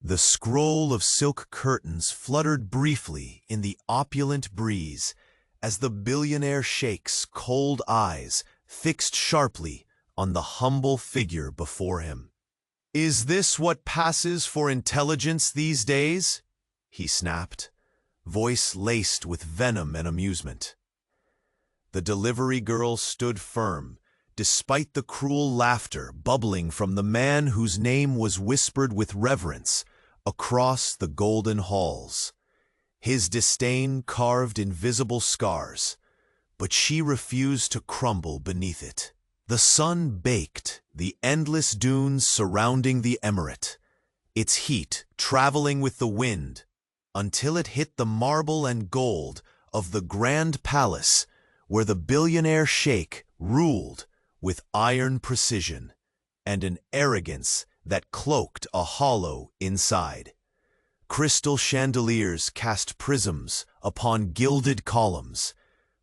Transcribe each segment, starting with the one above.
The scroll of silk curtains fluttered briefly in the opulent breeze as the billionaire Sheikh's cold eyes fixed sharply on the humble figure before him. "Is this what passes for intelligence these days?" he snapped, voice laced with venom and amusement. The delivery girl stood firm, despite the cruel laughter bubbling from the man whose name was whispered with reverence across the golden halls. His disdain carved invisible scars, but she refused to crumble beneath it. The sun baked the endless dunes surrounding the emirate, its heat traveling with the wind until it hit the marble and gold of the grand palace where the billionaire Sheikh ruled with iron precision and an arrogance that cloaked a hollow inside. Crystal chandeliers cast prisms upon gilded columns,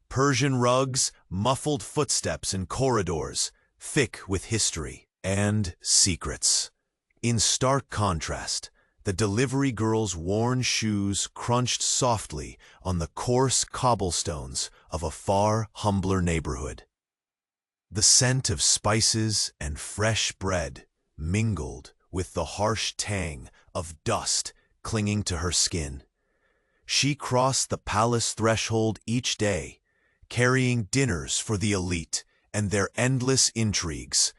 Persian rugs muffled footsteps in corridors thick with history and secrets. In stark contrast, the delivery girl's worn shoes crunched softly on the coarse cobblestones of a far humbler neighborhood. The scent of spices and fresh bread mingled with the harsh tang of dust clinging to her skin. She crossed the palace threshold each day, carrying dinners for the elite and their endless intrigues,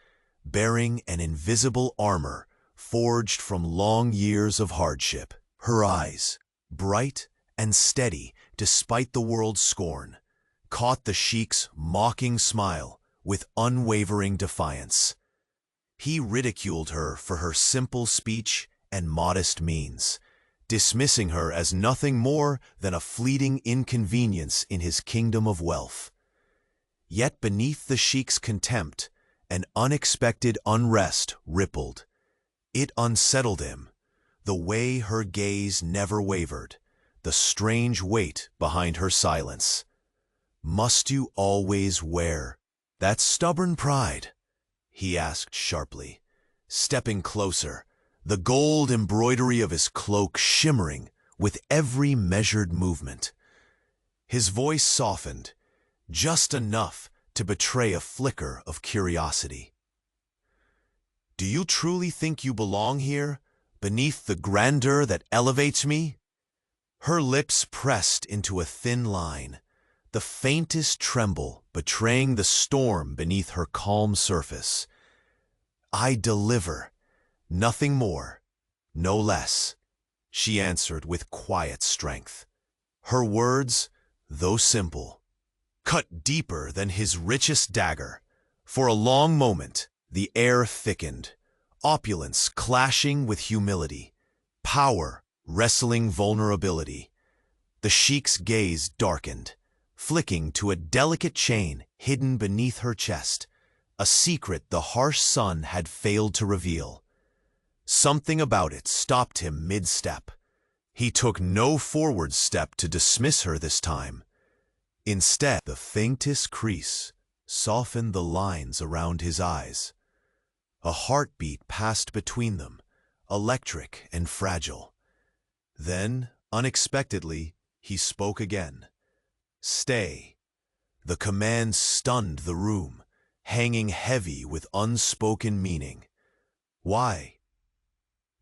bearing an invisible armor forged from long years of hardship. Her eyes, bright and steady despite the world's scorn, caught the Sheikh's mocking smile with unwavering defiance. He ridiculed her for her simple speech and modest means, dismissing her as nothing more than a fleeting inconvenience in his kingdom of wealth. Yet beneath the Sheikh's contempt, an unexpected unrest rippled. It unsettled him, the way her gaze never wavered, the strange weight behind her silence. "Must you always wear that stubborn pride?" he asked sharply, stepping closer, the gold embroidery of his cloak shimmering with every measured movement. His voice softened, just enough to betray a flicker of curiosity. "Do you truly think you belong here, beneath the grandeur that elevates me?" Her lips pressed into a thin line, the faintest tremble betraying the storm beneath her calm surface. "I deliver, nothing more, no less," she answered with quiet strength. Her words, though simple, cut deeper than his richest dagger. For a long moment, the air thickened, opulence clashing with humility, power wrestling vulnerability. The Sheikh's gaze darkened, flicking to a delicate chain hidden beneath her chest, a secret the harsh sun had failed to reveal. Something about it stopped him mid-step. He took no forward step to dismiss her this time. Instead, the faintest crease softened the lines around his eyes. A heartbeat passed between them, electric and fragile. Then, unexpectedly, he spoke again. "Stay." The command stunned the room, hanging heavy with unspoken meaning. "Why?"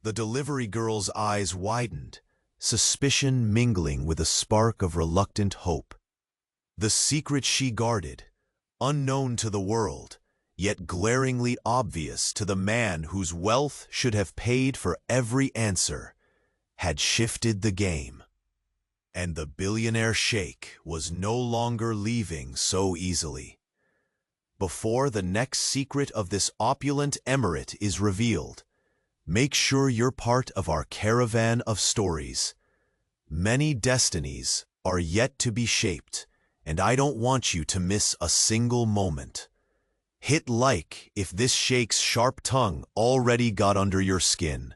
The delivery girl's eyes widened, suspicion mingling with a spark of reluctant hope. The secret she guarded, unknown to the world, yet glaringly obvious to the man whose wealth should have paid for every answer, had shifted the game. And the billionaire Sheikh was no longer leaving so easily. Before the next secret of this opulent emirate is revealed, make sure you're part of our caravan of stories. Many destinies are yet to be shaped, and I don't want you to miss a single moment. Hit like if this Sheikh's sharp tongue already got under your skin.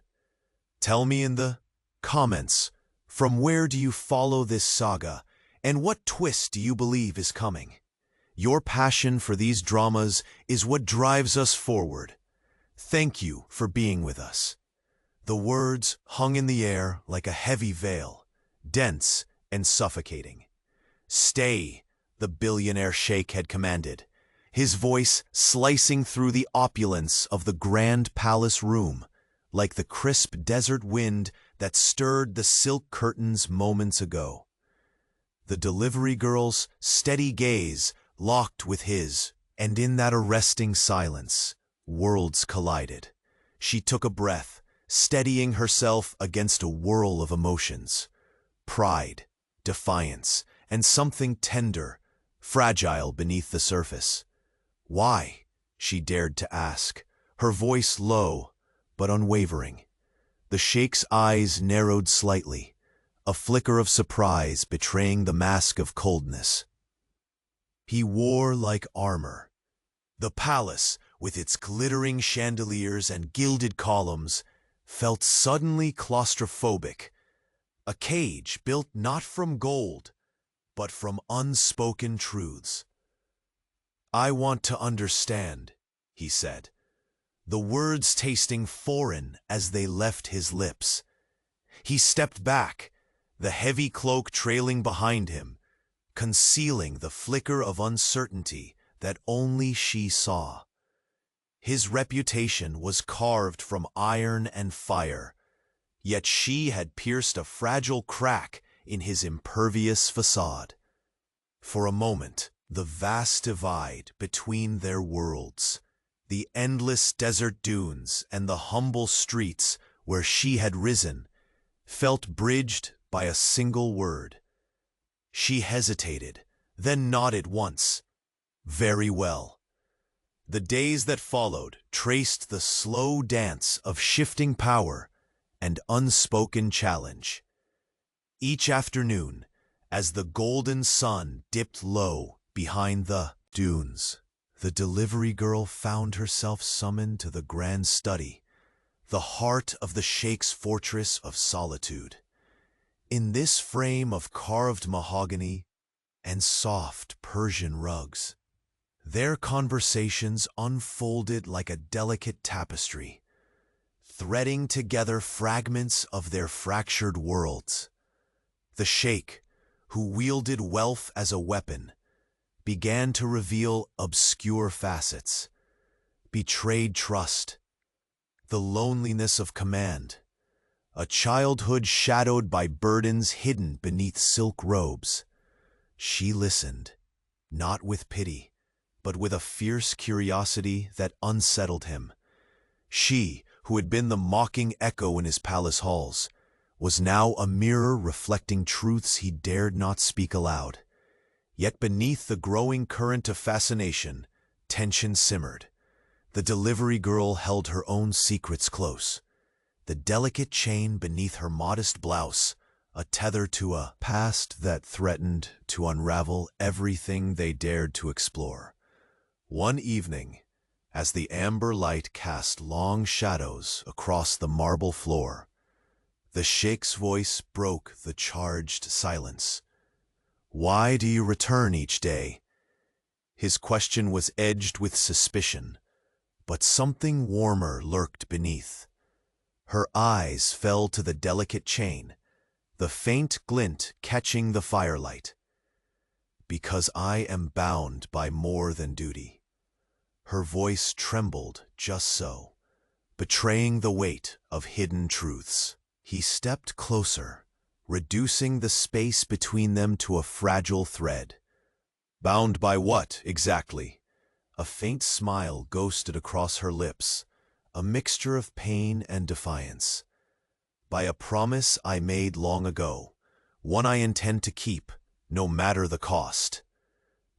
Tell me in the comments, from where do you follow this saga, and what twist do you believe is coming? Your passion for these dramas is what drives us forward. Thank you for being with us. The words hung in the air like a heavy veil, dense and suffocating. "Stay," the billionaire sheikh had commanded, his voice slicing through the opulence of the grand palace room, like the crisp desert wind that stirred the silk curtains moments ago. The delivery girl's steady gaze locked with his, and in that arresting silence, worlds collided. She took a breath, steadying herself against a whirl of emotions. Pride, defiance, and something tender, fragile beneath the surface. "Why?" she dared to ask, her voice low but unwavering. The sheikh's eyes narrowed slightly, a flicker of surprise betraying the mask of coldness. He wore like armor. The palace, with its glittering chandeliers and gilded columns, felt suddenly claustrophobic, a cage built not from gold, but from unspoken truths. "I want to understand," he said, the words tasting foreign as they left his lips. He stepped back, the heavy cloak trailing behind him, concealing the flicker of uncertainty that only she saw. His reputation was carved from iron and fire, yet she had pierced a fragile crack in his impervious facade. For a moment, the vast divide between their worlds, the endless desert dunes and the humble streets where she had risen, felt bridged by a single word. She hesitated, then nodded once. Very well. The days that followed traced the slow dance of shifting power and unspoken challenge. Each afternoon, as the golden sun dipped low behind the dunes, the delivery girl found herself summoned to the grand study, the heart of the sheikh's fortress of solitude. In this frame of carved mahogany and soft Persian rugs, their conversations unfolded like a delicate tapestry, threading together fragments of their fractured worlds. The sheikh, who wielded wealth as a weapon, began to reveal obscure facets, betrayed trust, the loneliness of command, a childhood shadowed by burdens hidden beneath silk robes. She listened, not with pity, but with a fierce curiosity that unsettled him. She, who had been the mocking echo in his palace halls, was now a mirror reflecting truths he dared not speak aloud. Yet beneath the growing current of fascination, tension simmered. The delivery girl held her own secrets close. The delicate chain beneath her modest blouse, a tether to a past that threatened to unravel everything they dared to explore. One evening, as the amber light cast long shadows across the marble floor, the sheikh's voice broke the charged silence. "Why do you return each day?" His question was edged with suspicion, but something warmer lurked beneath. Her eyes fell to the delicate chain, the faint glint catching the firelight. "Because I am bound by more than duty." Her voice trembled just so, betraying the weight of hidden truths. He stepped closer, reducing the space between them to a fragile thread. "Bound by what, exactly?" A faint smile ghosted across her lips, a mixture of pain and defiance. "By a promise I made long ago, one I intend to keep, no matter the cost."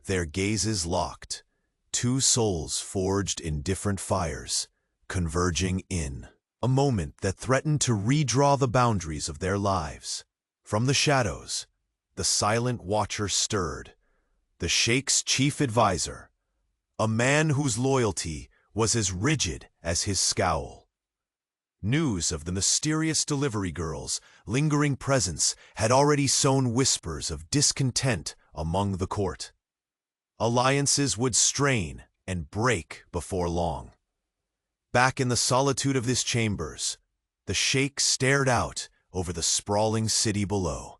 Their gazes locked, two souls forged in different fires, converging in a moment that threatened to redraw the boundaries of their lives. From the shadows, the silent watcher stirred, the sheikh's chief advisor, a man whose loyalty was as rigid as his scowl. News of the mysterious delivery girl's lingering presence had already sown whispers of discontent among the court. Alliances would strain and break before long. Back in the solitude of his chambers, the Sheikh stared out over the sprawling city below.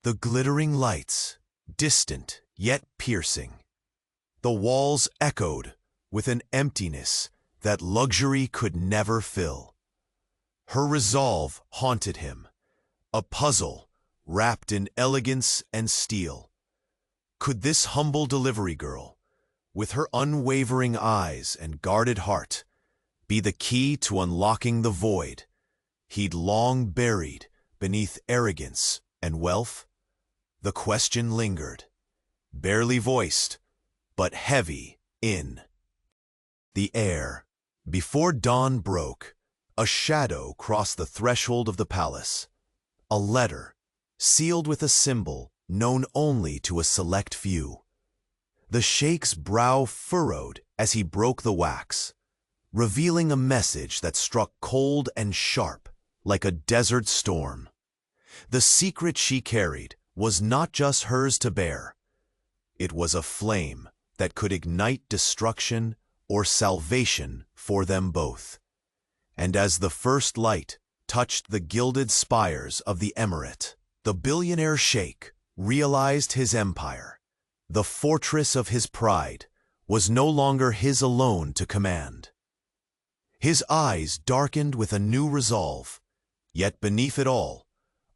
The glittering lights, distant yet piercing. The walls echoed with an emptiness that luxury could never fill. Her resolve haunted him, a puzzle wrapped in elegance and steel. Could this humble delivery girl, with her unwavering eyes and guarded heart, be the key to unlocking the void he'd long buried beneath arrogance and wealth? The question lingered, barely voiced, but heavy in the air. Before dawn broke, a shadow crossed the threshold of the palace. A letter, sealed with a symbol known only to a select few. The Sheikh's brow furrowed as he broke the wax, revealing a message that struck cold and sharp like a desert storm. The secret she carried was not just hers to bear. It was a flame that could ignite destruction or salvation for them both. And as the first light touched the gilded spires of the emirate, the billionaire Sheikh realized his empire, the fortress of his pride, was no longer his alone to command. His eyes darkened with a new resolve, yet beneath it all,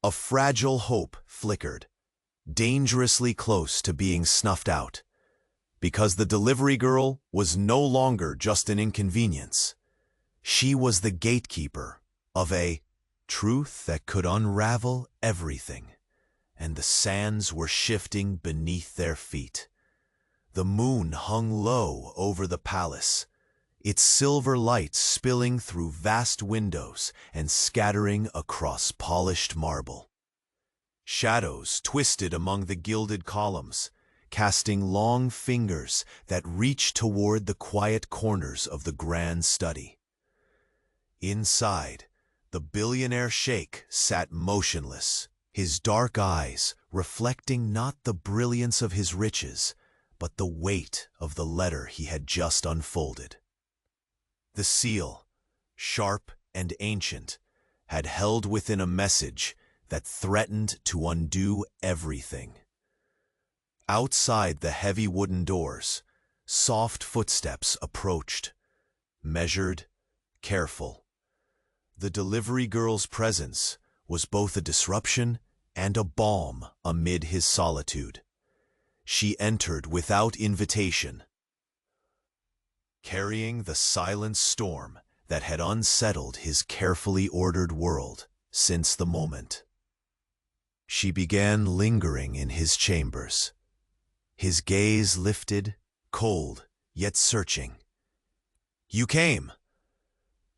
a fragile hope flickered, dangerously close to being snuffed out, because the delivery girl was no longer just an inconvenience. She was the gatekeeper of a truth that could unravel everything, and the sands were shifting beneath their feet. The moon hung low over the palace, its silver light spilling through vast windows and scattering across polished marble. Shadows twisted among the gilded columns, casting long fingers that reached toward the quiet corners of the grand study. Inside, the billionaire Sheikh sat motionless, his dark eyes reflecting not the brilliance of his riches, but the weight of the letter he had just unfolded. The seal, sharp and ancient, had held within a message that threatened to undo everything. Outside the heavy wooden doors, soft footsteps approached, measured, careful. The delivery girl's presence was both a disruption and a balm amid his solitude. She entered without invitation, carrying the silent storm that had unsettled his carefully ordered world since the moment. She began lingering in his chambers, his gaze lifted, cold yet searching. "You came."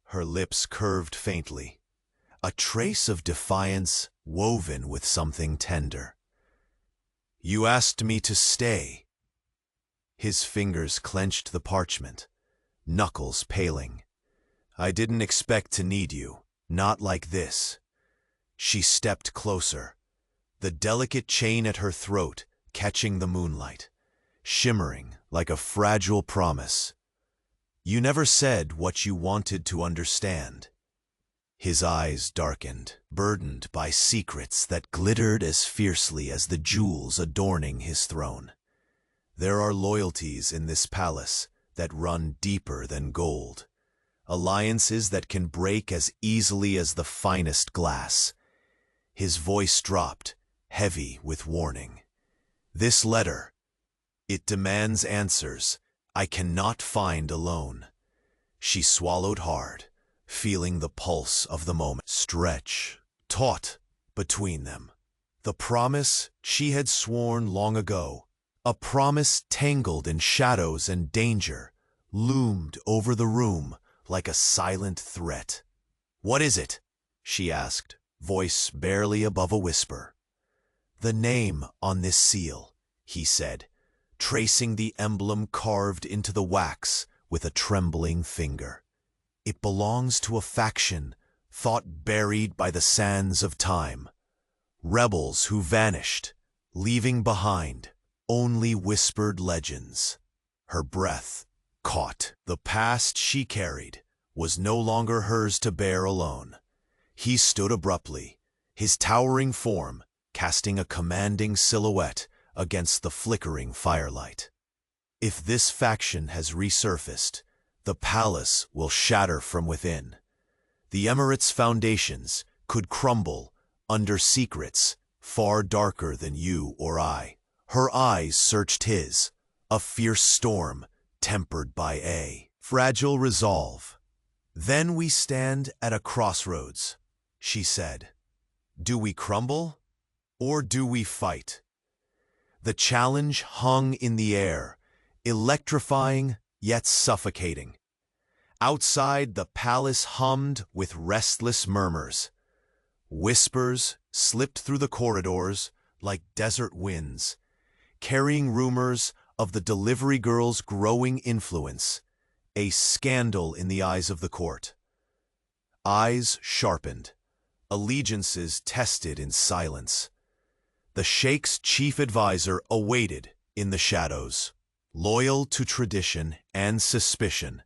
Her lips curved faintly, a trace of defiance woven with something tender. "You asked me to stay." His fingers clenched the parchment, knuckles paling. "I didn't expect to need you, not like this." She stepped closer, the delicate chain at her throat catching the moonlight, shimmering like a fragile promise. "You never said what you wanted to understand." His eyes darkened, burdened by secrets that glittered as fiercely as the jewels adorning his throne. There are loyalties in this palace that run deeper than gold, alliances that can break as easily as the finest glass. His voice dropped, heavy with warning. "This letter, it demands answers I cannot find alone." She swallowed hard, feeling the pulse of the moment stretch taut between them. The promise she had sworn long ago, a promise tangled in shadows and danger, loomed over the room like a silent threat. "What is it?" she asked, voice barely above a whisper. "The name on this seal," he said, tracing the emblem carved into the wax with a trembling finger. "It belongs to a faction thought buried by the sands of time. Rebels who vanished, leaving behind only whispered legends." Her breath caught. The past she carried was no longer hers to bear alone. He stood abruptly, his towering form casting a commanding silhouette against the flickering firelight. If this faction has resurfaced, the palace will shatter from within. The Emirate's foundations could crumble under secrets far darker than you or I. Her eyes searched his, a fierce storm tempered by a fragile resolve. "Then we stand at a crossroads," she said. "Do we crumble, or do we fight?" The challenge hung in the air, electrifying yet suffocating. Outside, the palace hummed with restless murmurs. Whispers slipped through the corridors like desert winds, carrying rumors of the delivery girl's growing influence, a scandal in the eyes of the court. Eyes sharpened, allegiances tested in silence. The Sheikh's chief advisor awaited in the shadows, loyal to tradition and suspicion,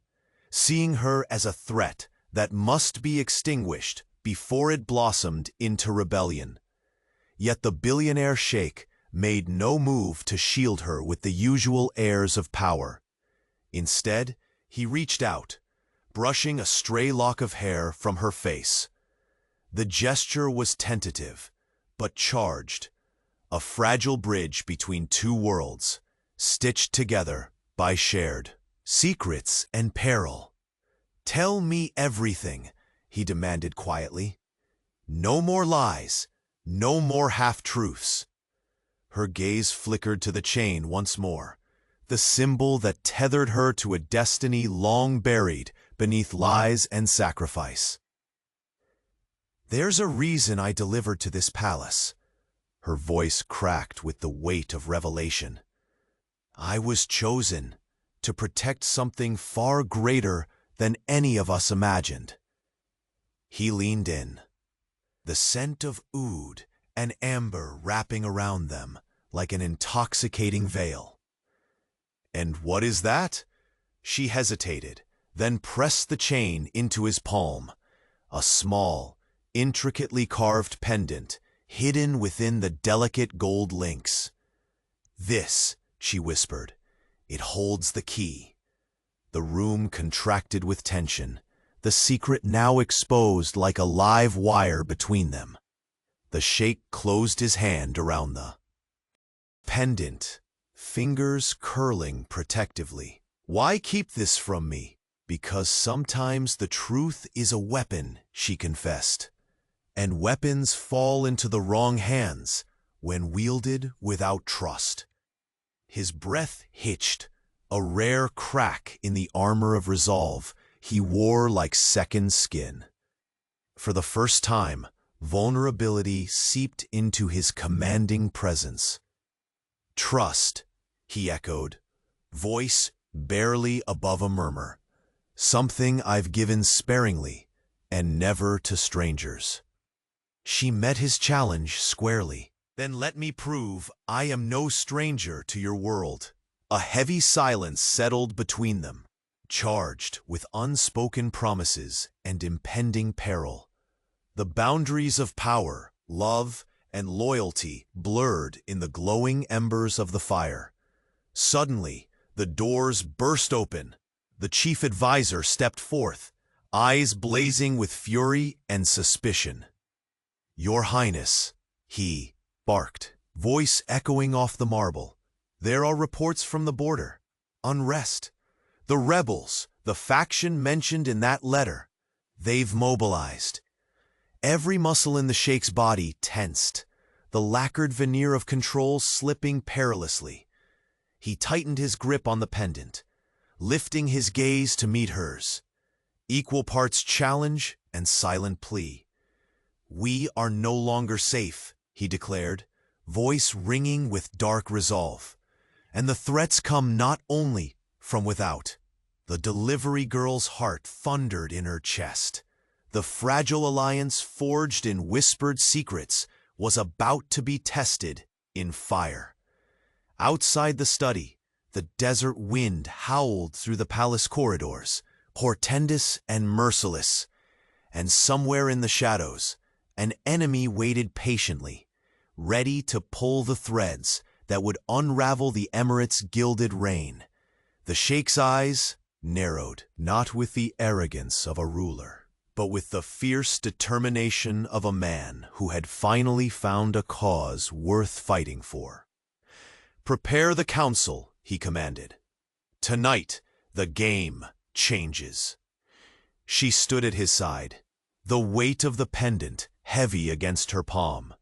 seeing her as a threat that must be extinguished before it blossomed into rebellion. Yet the billionaire Sheikh made no move to shield her with the usual airs of power. Instead, he reached out, brushing a stray lock of hair from her face. The gesture was tentative, but charged, a fragile bridge between two worlds, stitched together by shared secrets and peril. "Tell me everything," he demanded quietly. "No more lies, no more half-truths." Her gaze flickered to the chain once more, the symbol that tethered her to a destiny long buried beneath lies and sacrifice. "There's a reason I delivered to this palace." Her voice cracked with the weight of revelation. "I was chosen to protect something far greater than any of us imagined." He leaned in, the scent of oud and amber wrapping around them like an intoxicating veil. "And what is that?" She hesitated, then pressed the chain into his palm, a small, intricately carved pendant hidden within the delicate gold links. "This," she whispered, "it holds the key." The room contracted with tension, the secret now exposed like a live wire between them. The Sheikh closed his hand around the pendant, fingers curling protectively. "Why keep this from me?" "Because sometimes the truth is a weapon," she confessed. "And weapons fall into the wrong hands when wielded without trust." His breath hitched, a rare crack in the armor of resolve he wore like second skin. For the first time, vulnerability seeped into his commanding presence. "Trust," he echoed, voice barely above a murmur. "Something I've given sparingly and never to strangers." She met his challenge squarely. "Then let me prove I am no stranger to your world." A heavy silence settled between them, charged with unspoken promises and impending peril. The boundaries of power, love, and loyalty blurred in the glowing embers of the fire. Suddenly, the doors burst open. The chief advisor stepped forth, eyes blazing with fury and suspicion. "Your Highness," he barked, voice echoing off the marble. "There are reports from the border. Unrest. The rebels, the faction mentioned in that letter. They've mobilized." Every muscle in the Sheikh's body tensed, the lacquered veneer of control slipping perilously. He tightened his grip on the pendant, lifting his gaze to meet hers. Equal parts challenge and silent plea. "We are no longer safe," he declared, voice ringing with dark resolve. "And the threats come not only from without." The delivery girl's heart thundered in her chest. The fragile alliance forged in whispered secrets was about to be tested in fire. Outside the study, the desert wind howled through the palace corridors, portentous and merciless, and somewhere in the shadows, an enemy waited patiently, ready to pull the threads that would unravel the Emirate's gilded reign. The Sheikh's eyes narrowed, not with the arrogance of a ruler, but with the fierce determination of a man who had finally found a cause worth fighting for. "Prepare the council," he commanded. "Tonight, the game changes." She stood at his side, the weight of the pendant heavy against her palm,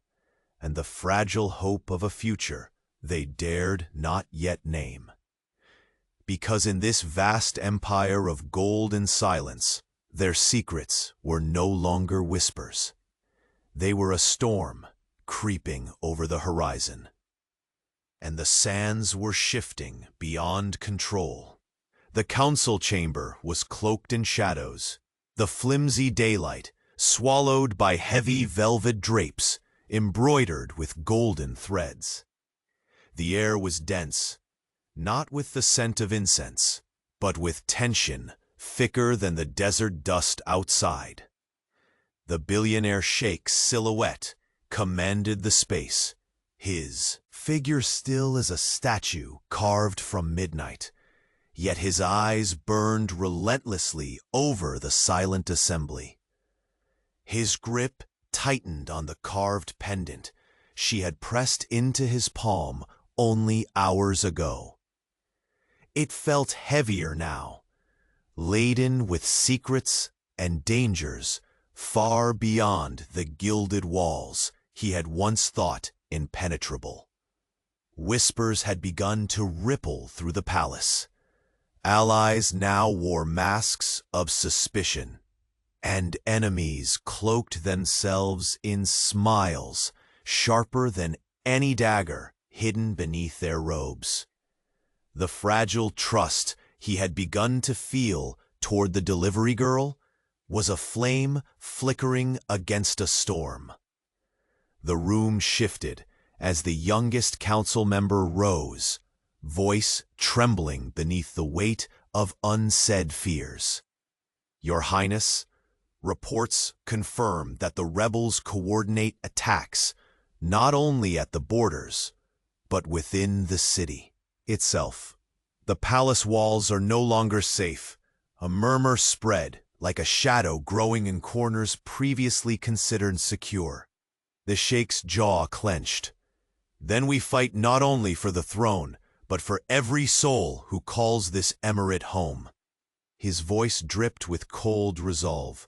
and the fragile hope of a future they dared not yet name. Because in this vast empire of gold and silence, their secrets were no longer whispers. They were a storm creeping over the horizon. And the sands were shifting beyond control. The council chamber was cloaked in shadows, the flimsy daylight swallowed by heavy velvet drapes embroidered with golden threads. The air was dense, not with the scent of incense, but with tension thicker than the desert dust outside. The billionaire Sheikh's silhouette commanded the space, his figure still as a statue carved from midnight, yet his eyes burned relentlessly over the silent assembly. His grip tightened on the carved pendant she had pressed into his palm only hours ago. It felt heavier now, laden with secrets and dangers far beyond the gilded walls he had once thought impenetrable. Whispers had begun to ripple through the palace. Allies now wore masks of suspicion, and enemies cloaked themselves in smiles sharper than any dagger hidden beneath their robes. The fragile trust he had begun to feel toward the delivery girl was a flame flickering against a storm. The room shifted as the youngest council member rose, voice trembling beneath the weight of unsaid fears. "Your Highness, reports confirm that the rebels coordinate attacks not only at the borders, but within the city itself. The palace walls are no longer safe." A murmur spread, like a shadow growing in corners previously considered secure. The Sheikh's jaw clenched. "Then we fight not only for the throne, but for every soul who calls this emirate home." His voice dripped with cold resolve,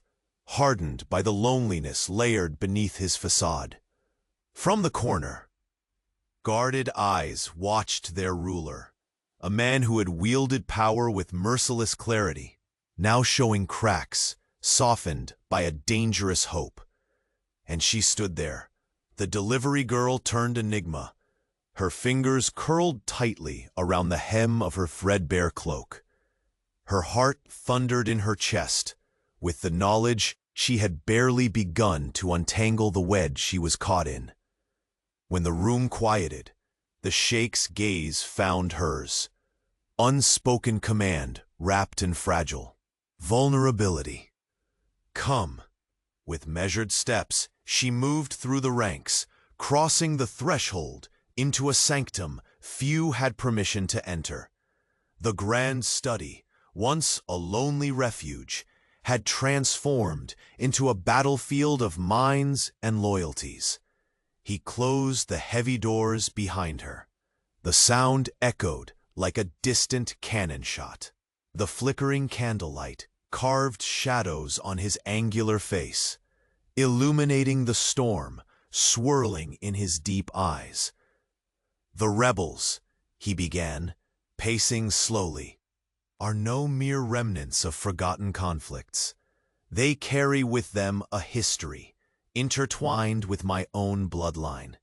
hardened by the loneliness layered beneath his facade. From the corner, guarded eyes watched their ruler, a man who had wielded power with merciless clarity, now showing cracks, softened by a dangerous hope. And she stood there, the delivery girl turned enigma, her fingers curled tightly around the hem of her threadbare cloak. Her heart thundered in her chest, with the knowledge she had barely begun to untangle the wedge she was caught in. When the room quieted, the Sheikh's gaze found hers. Unspoken command, wrapped in fragile vulnerability. "Come." With measured steps, she moved through the ranks, crossing the threshold into a sanctum few had permission to enter. The grand study, once a lonely refuge, had transformed into a battlefield of minds and loyalties. He closed the heavy doors behind her. The sound echoed like a distant cannon shot. The flickering candlelight carved shadows on his angular face, illuminating the storm swirling in his deep eyes. "The rebels," he began, pacing slowly, "are no mere remnants of forgotten conflicts. They carry with them a history, intertwined with my own bloodline.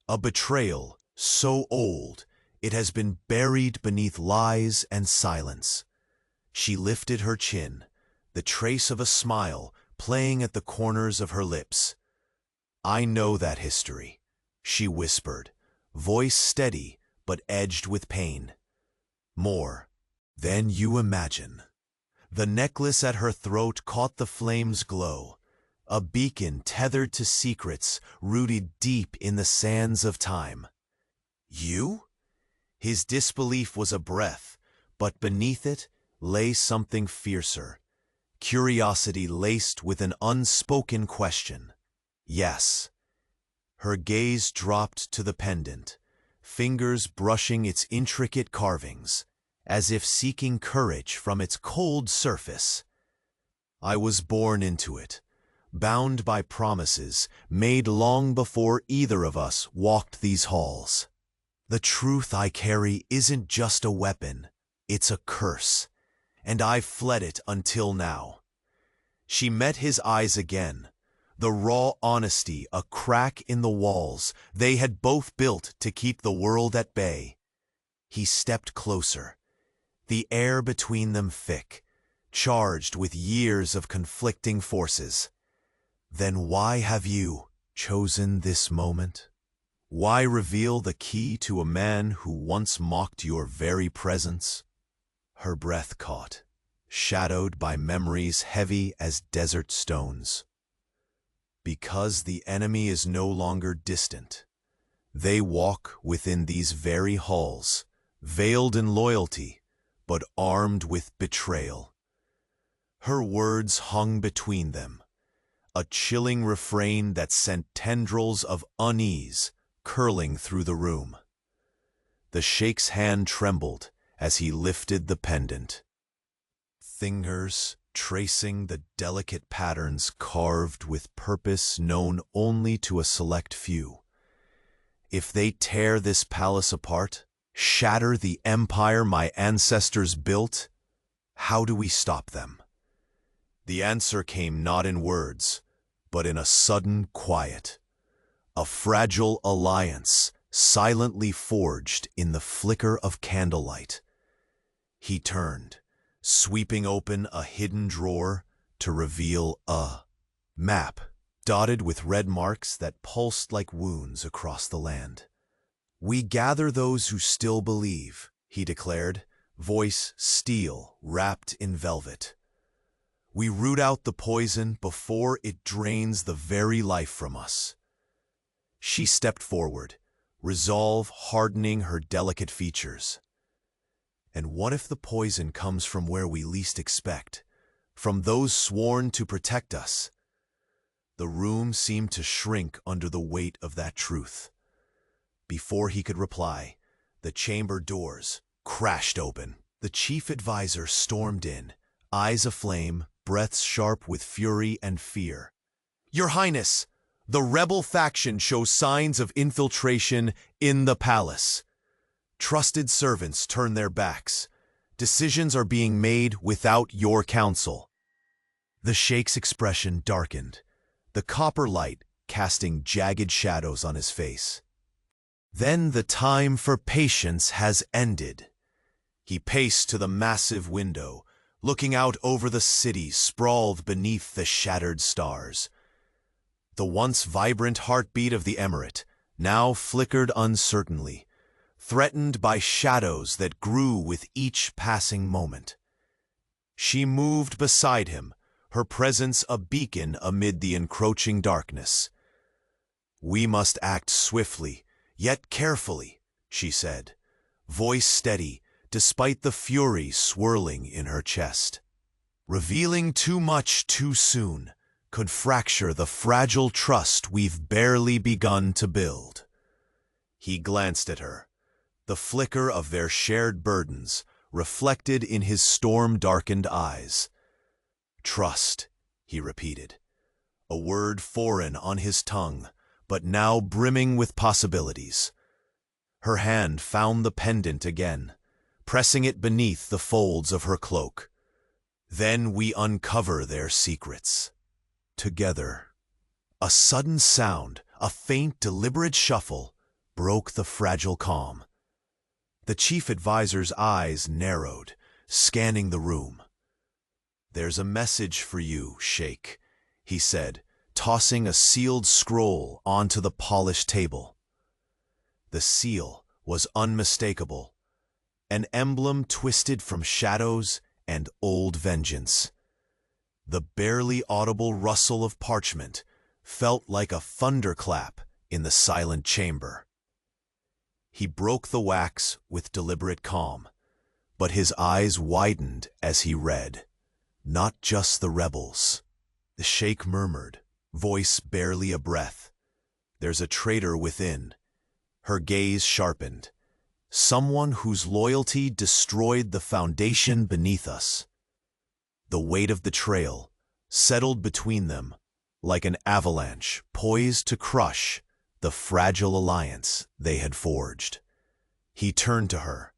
A betrayal so old it has been buried beneath lies and silence." She lifted her chin, the trace of a smile playing at the corners of her lips. "I know that history," she whispered, voice steady but edged with pain. "More than you imagine." The necklace at her throat caught the flame's glow, a beacon tethered to secrets rooted deep in the sands of time. You? His disbelief was a breath, but beneath it lay something fiercer, curiosity laced with an unspoken question. Yes. Her gaze dropped to the pendant, fingers brushing its intricate carvings, as if seeking courage from its cold surface. I was born into it, bound by promises made long before either of us walked these halls. The truth I carry isn't just a weapon, it's a curse, and I've fled it until now. She met his eyes again, the raw honesty a crack in the walls they had both built to keep the world at bay. He stepped closer, the air between them thick, charged with years of conflicting forces. Then why have you chosen this moment? Why reveal the key to a man who once mocked your very presence? Her breath caught, shadowed by memories heavy as desert stones. Because the enemy is no longer distant. They walk within these very halls, veiled in loyalty, but armed with betrayal. Her words hung between them, a chilling refrain that sent tendrils of unease curling through the room. The Sheikh's hand trembled as he lifted the pendant, fingers tracing the delicate patterns carved with purpose known only to a select few. If they tear this palace apart, shatter the empire my ancestors built, how do we stop them? The answer came not in words, but in a sudden quiet. A fragile alliance, silently forged in the flicker of candlelight. He turned, sweeping open a hidden drawer to reveal a map, dotted with red marks that pulsed like wounds across the land. "We gather those who still believe," he declared, voice steel wrapped in velvet. "We root out the poison before it drains the very life from us." She stepped forward, resolve hardening her delicate features. And what if the poison comes from where we least expect, from those sworn to protect us? The room seemed to shrink under the weight of that truth. Before he could reply, the chamber doors crashed open. The chief advisor stormed in, eyes aflame, breaths sharp with fury and fear. "Your Highness, the rebel faction shows signs of infiltration in the palace. Trusted servants turn their backs. Decisions are being made without your counsel." The Sheikh's expression darkened, the copper light casting jagged shadows on his face. "Then the time for patience has ended." He paced to the massive window, looking out over the city sprawled beneath the shattered stars. The once vibrant heartbeat of the emirate now flickered uncertainly, threatened by shadows that grew with each passing moment. She moved beside him, her presence a beacon amid the encroaching darkness. "We must act swiftly, yet carefully," she said, voice steady despite the fury swirling in her chest. "Revealing too much too soon could fracture the fragile trust we've barely begun to build." He glanced at her, the flicker of their shared burdens reflected in his storm-darkened eyes. "Trust," he repeated, a word foreign on his tongue, but now brimming with possibilities. Her hand found the pendant again, pressing it beneath the folds of her cloak. "Then we uncover their secrets. Together." A sudden sound, a faint, deliberate shuffle, broke the fragile calm. The chief advisor's eyes narrowed, scanning the room. "There's a message for you, Sheikh," he said, tossing a sealed scroll onto the polished table. The seal was unmistakable, an emblem twisted from shadows and old vengeance. The barely audible rustle of parchment felt like a thunderclap in the silent chamber. He broke the wax with deliberate calm, but his eyes widened as he read. Not just the rebels. The Sheikh murmured, voice barely a breath. There's a traitor within. Her gaze sharpened. Someone whose loyalty destroyed the foundation beneath us. The weight of betrayal settled between them like an avalanche poised to crush the fragile alliance they had forged. He turned to her,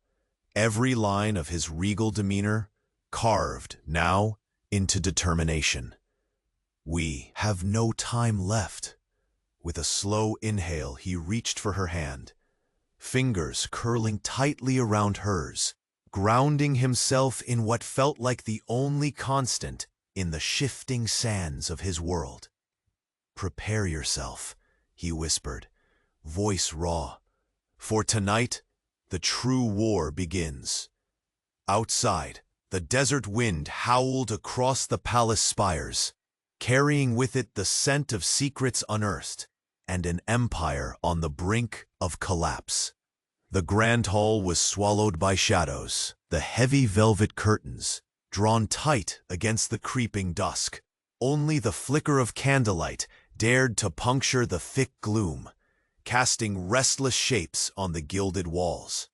every line of his regal demeanor carved now into determination. We have no time left. With a slow inhale, he reached for her hand, fingers curling tightly around hers, grounding himself in what felt like the only constant in the shifting sands of his world. Prepare yourself, he whispered, voice raw. For tonight, the true war begins. Outside, the desert wind howled across the palace spires, carrying with it the scent of secrets unearthed and an empire on the brink of collapse. The grand hall was swallowed by shadows, the heavy velvet curtains drawn tight against the creeping dusk. Only the flicker of candlelight dared to puncture the thick gloom, casting restless shapes on the gilded walls.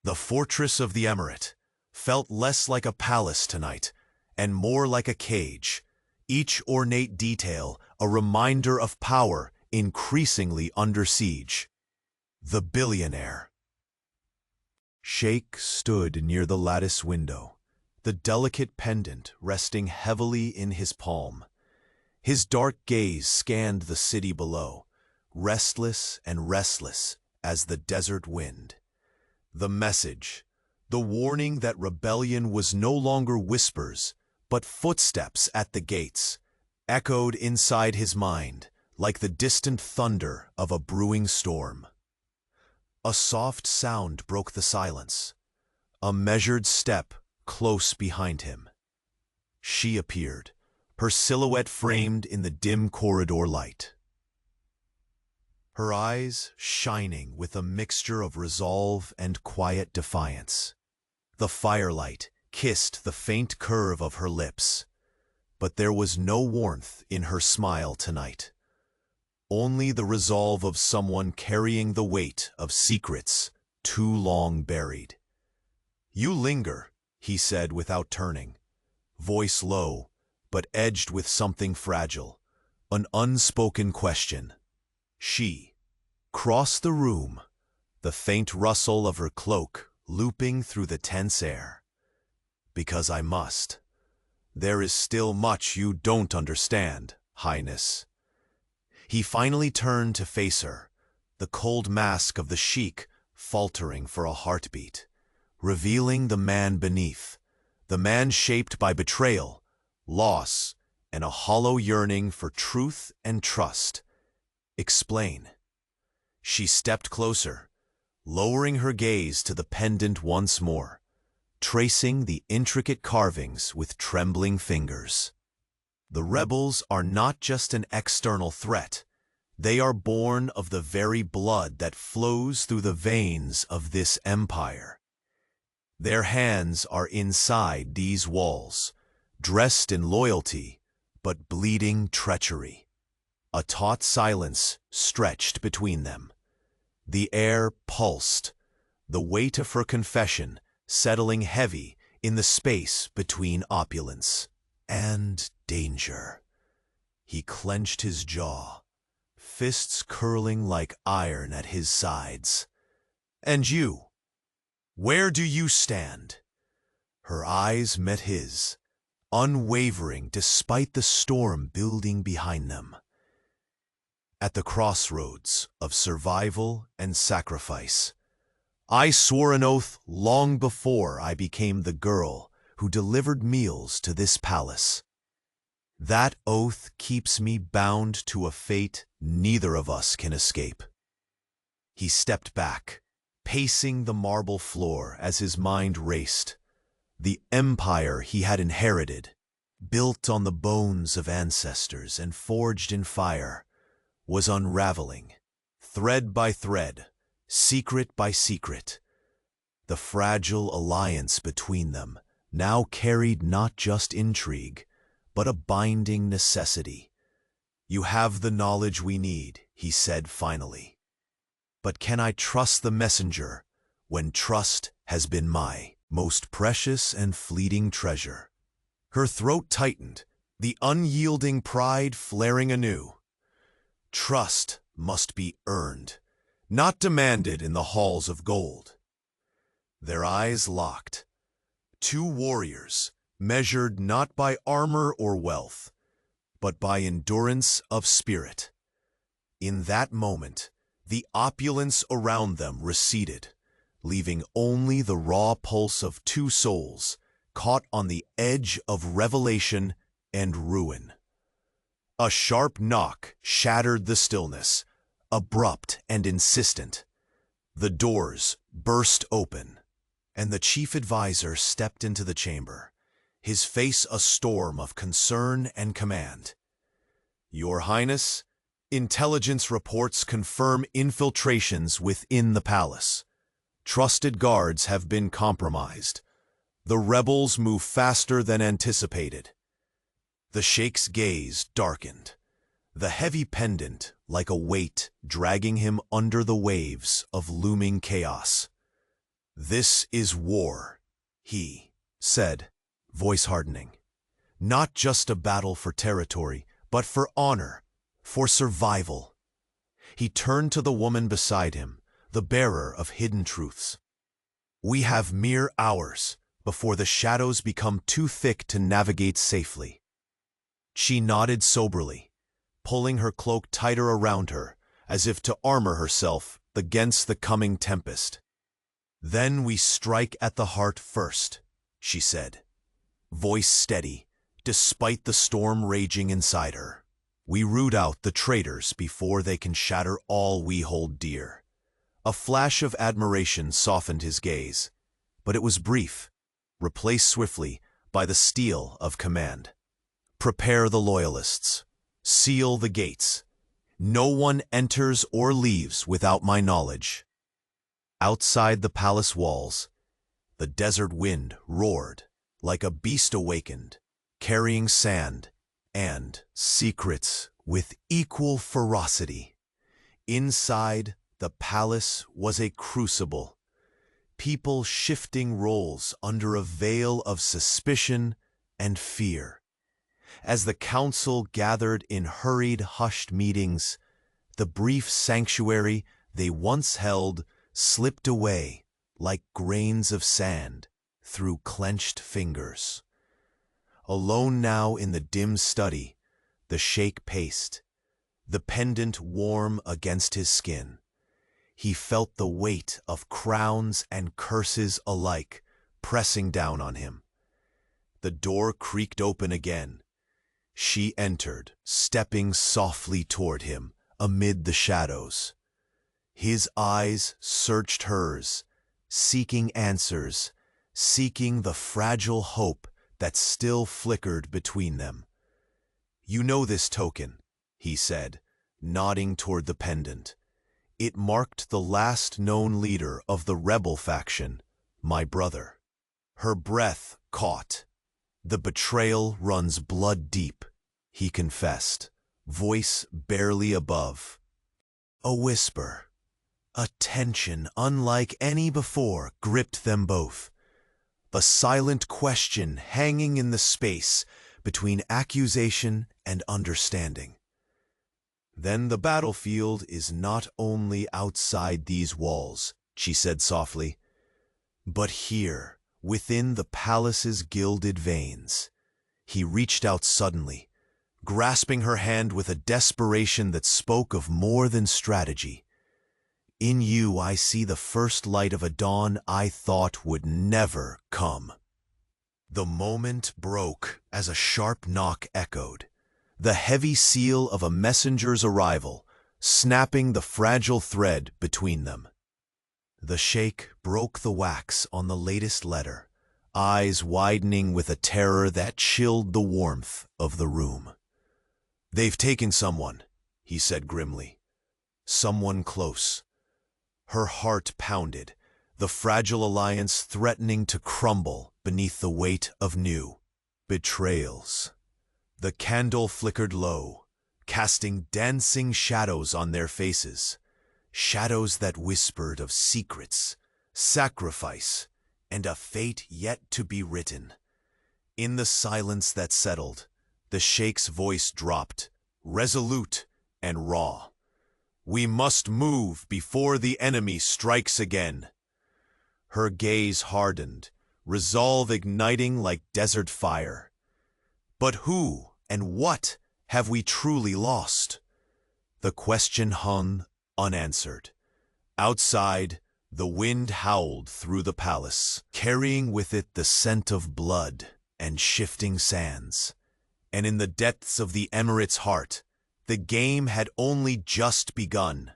The fortress of the emirate felt less like a palace tonight and more like a cage, each ornate detail a reminder of power increasingly under siege. The Billionaire. Sheikh stood near the lattice window, the delicate pendant resting heavily in his palm. His dark gaze scanned the city below, restless and restless as the desert wind. The message, the warning that rebellion was no longer whispers, but footsteps at the gates, echoed inside his mind like the distant thunder of a brewing storm. A soft sound broke the silence, a measured step close behind him. She appeared, her silhouette framed in the dim corridor light. Her eyes shining with a mixture of resolve and quiet defiance. The firelight kissed the faint curve of her lips, but there was no warmth in her smile tonight. Only the resolve of someone carrying the weight of secrets too long buried. "You linger," he said without turning, voice low, but edged with something fragile, an unspoken question. She crossed the room, the faint rustle of her cloak looping through the tense air. "Because I must. There is still much you don't understand, Highness." He finally turned to face her, the cold mask of the Sheikh faltering for a heartbeat, revealing the man beneath, the man shaped by betrayal, loss, and a hollow yearning for truth and trust. "Explain." She stepped closer, lowering her gaze to the pendant once more, tracing the intricate carvings with trembling fingers. "The rebels are not just an external threat. They are born of the very blood that flows through the veins of this empire. Their hands are inside these walls, dressed in loyalty, but bleeding treachery." A taut silence stretched between them. The air pulsed, the weight of her confession settling heavy in the space between opulence and danger. He clenched his jaw, fists curling like iron at his sides. "And you? Where do you stand?" Her eyes met his, unwavering despite the storm building behind them. "At the crossroads of survival and sacrifice. I swore an oath long before I became the girl who delivered meals to this palace. That oath keeps me bound to a fate neither of us can escape." He stepped back, pacing the marble floor as his mind raced. The empire he had inherited, built on the bones of ancestors and forged in fire, was unraveling, thread by thread, secret by secret. The fragile alliance between them now carried not just intrigue, but a binding necessity. "You have the knowledge we need," he said finally. "But can I trust the messenger when trust has been my most precious and fleeting treasure?" Her throat tightened, the unyielding pride flaring anew. Trust must be earned, not demanded in the halls of gold. Their eyes locked. Two warriors, measured not by armor or wealth, but by endurance of spirit. In that moment, the opulence around them receded, leaving only the raw pulse of two souls, caught on the edge of revelation and ruin. A sharp knock shattered the stillness, abrupt and insistent. The doors burst open, and the chief advisor stepped into the chamber, his face a storm of concern and command. "Your Highness, intelligence reports confirm infiltrations within the palace. Trusted guards have been compromised. The rebels move faster than anticipated." The Sheikh's gaze darkened, the heavy pendant like a weight dragging him under the waves of looming chaos. "This is war," he said, voice hardening. "Not just a battle for territory, but for honor, for survival." He turned to the woman beside him, the bearer of hidden truths. "We have mere hours before the shadows become too thick to navigate safely." She nodded soberly, pulling her cloak tighter around her, as if to armor herself against the coming tempest. "Then we strike at the heart first," she said, voice steady, despite the storm raging inside her. "We root out the traitors before they can shatter all we hold dear." A flash of admiration softened his gaze, but it was brief, replaced swiftly by the steel of command. "Prepare the loyalists. Seal the gates. No one enters or leaves without my knowledge." Outside the palace walls, the desert wind roared like a beast awakened, carrying sand and secrets with equal ferocity. Inside, the palace was a crucible, people shifting roles under a veil of suspicion and fear. As the council gathered in hurried, hushed meetings, the brief sanctuary they once held slipped away like grains of sand through clenched fingers. Alone now in the dim study, the Sheikh paced, the pendant warm against his skin. He felt the weight of crowns and curses alike pressing down on him. The door creaked open again. She entered, stepping softly toward him amid the shadows. His eyes searched hers, seeking answers, seeking the fragile hope that still flickered between them. "You know this token," he said, nodding toward the pendant. "It marked the last known leader of the rebel faction, my brother." Her breath caught. "The betrayal runs blood deep," he confessed, voice barely above. A whisper, a tension unlike any before, gripped them both. A silent question hanging in the space between accusation and understanding. "Then the battlefield is not only outside these walls," she said softly, "but here, within the palace's gilded veins." He reached out suddenly, grasping her hand with a desperation that spoke of more than strategy. "In you I see the first light of a dawn I thought would never come." The moment broke as a sharp knock echoed, the heavy seal of a messenger's arrival, snapping the fragile thread between them. The Sheikh broke the wax on the latest letter, eyes widening with a terror that chilled the warmth of the room. "They've taken someone," he said grimly. "Someone close." Her heart pounded, the fragile alliance threatening to crumble beneath the weight of new betrayals. The candle flickered low, casting dancing shadows on their faces, shadows that whispered of secrets, sacrifice, and a fate yet to be written. In the silence that settled, the Sheikh's voice dropped, resolute and raw. "We must move before the enemy strikes again." Her gaze hardened, resolve igniting like desert fire. But who and what have we truly lost? The question hung unanswered. Outside, the wind howled through the palace, carrying with it the scent of blood and shifting sands. And in the depths of the Emirate's heart, the game had only just begun.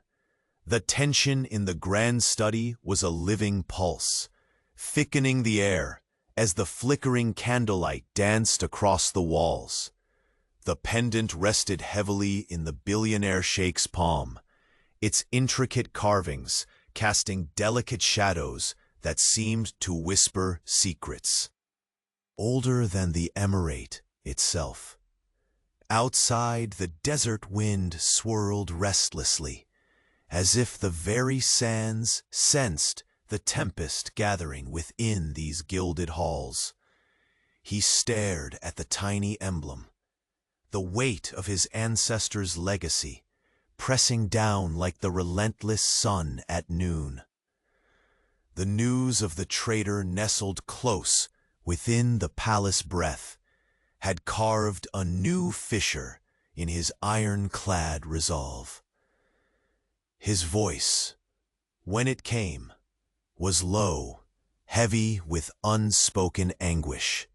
The tension in the grand study was a living pulse, thickening the air as the flickering candlelight danced across the walls. The pendant rested heavily in the billionaire Sheikh's palm, its intricate carvings casting delicate shadows that seemed to whisper secrets. Older than the Emirate itself. Outside, the desert wind swirled restlessly, as if the very sands sensed the tempest gathering within these gilded halls. He stared at the tiny emblem, the weight of his ancestors' legacy, pressing down like the relentless sun at noon. The news of the traitor nestled close within the palace breath, had carved a new fissure in his iron-clad resolve. His voice, when it came, was low, heavy with unspoken anguish.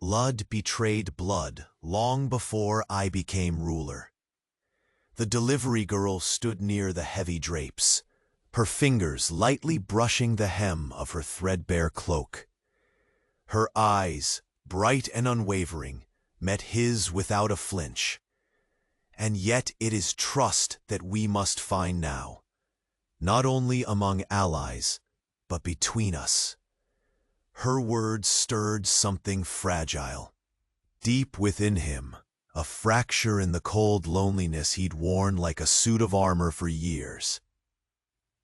"Blood betrayed blood long before I became ruler." The delivery girl stood near the heavy drapes, her fingers lightly brushing the hem of her threadbare cloak. Her eyes, bright and unwavering, met his without a flinch. "And yet it is trust that we must find now, not only among allies, but between us." Her words stirred something fragile. Deep within him, a fracture in the cold loneliness he'd worn like a suit of armor for years.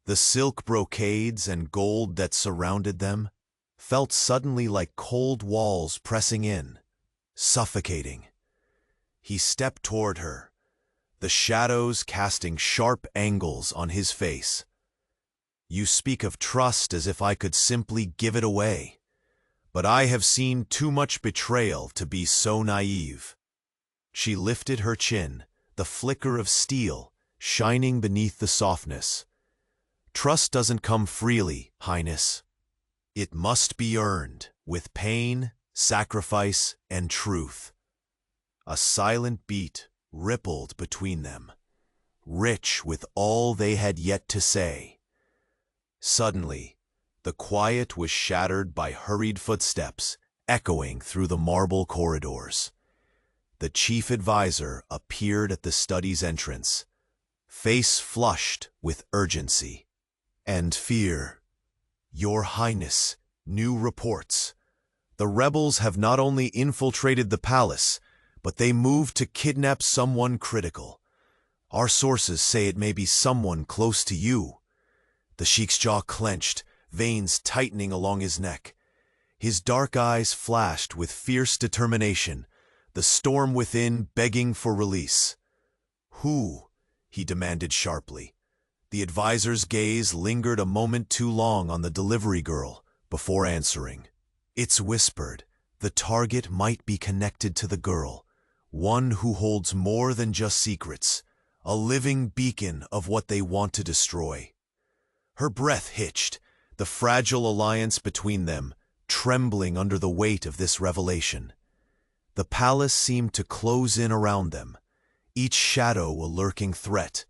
The silk brocades and gold that surrounded them felt suddenly like cold walls pressing in, suffocating. He stepped toward her, the shadows casting sharp angles on his face. "You speak of trust as if I could simply give it away, but I have seen too much betrayal to be so naive." She lifted her chin, the flicker of steel shining beneath the softness. "Trust doesn't come freely, Highness. It must be earned with pain, sacrifice, and truth." A silent beat rippled between them, rich with all they had yet to say. Suddenly, the quiet was shattered by hurried footsteps echoing through the marble corridors. The chief advisor appeared at the study's entrance, face flushed with urgency and fear. "Your Highness, new reports. The rebels have not only infiltrated the palace, but they moved to kidnap someone critical. Our sources say it may be someone close to you." The Sheikh's jaw clenched, veins tightening along his neck. His dark eyes flashed with fierce determination, the storm within begging for release. "Who?" he demanded sharply. The advisor's gaze lingered a moment too long on the delivery girl before answering. "It's whispered. The target might be connected to the girl, one who holds more than just secrets, a living beacon of what they want to destroy." Her breath hitched, the fragile alliance between them trembling under the weight of this revelation. The palace seemed to close in around them, each shadow a lurking threat,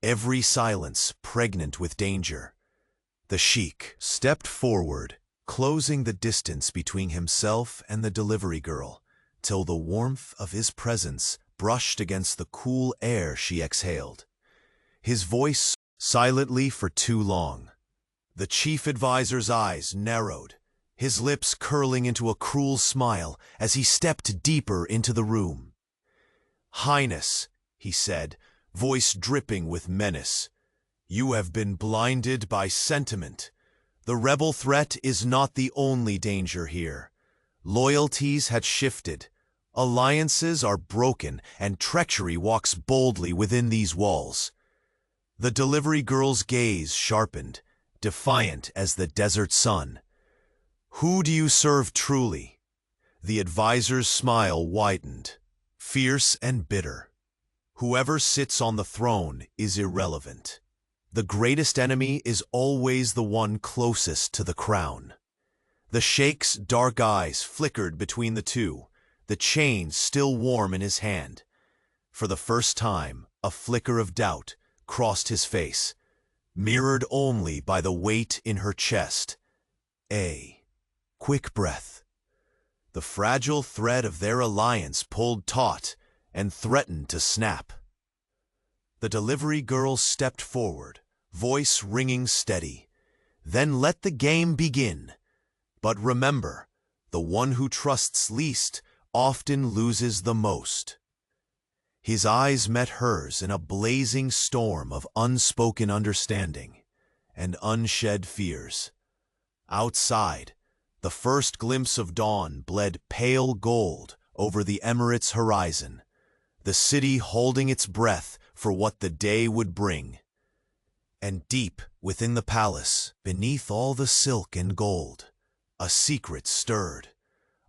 every silence pregnant with danger. The Sheikh stepped forward, closing the distance between himself and the delivery girl, till the warmth of his presence brushed against the cool air she exhaled. His voice silently for too long. The chief advisor's eyes narrowed, his lips curling into a cruel smile as he stepped deeper into the room. "Highness," he said, voice dripping with menace, "you have been blinded by sentiment. The rebel threat is not the only danger here. Loyalties had shifted, alliances are broken, and treachery walks boldly within these walls." The delivery girl's gaze sharpened, defiant as the desert sun. "Who do you serve truly?" The advisor's smile widened, fierce and bitter. "Whoever sits on the throne is irrelevant. The greatest enemy is always the one closest to the crown." The Sheikh's dark eyes flickered between the two, the chain still warm in his hand. For the first time, a flicker of doubt crossed his face, mirrored only by the weight in her chest. A quick breath. The fragile thread of their alliance pulled taut and threatened to snap. The delivery girl stepped forward, voice ringing steady. "Then let the game begin. But remember, the one who trusts least often loses the most." His eyes met hers in a blazing storm of unspoken understanding and unshed fears. Outside, the first glimpse of dawn bled pale gold over the Emirates' horizon, the city holding its breath for what the day would bring. And deep within the palace, beneath all the silk and gold, a secret stirred,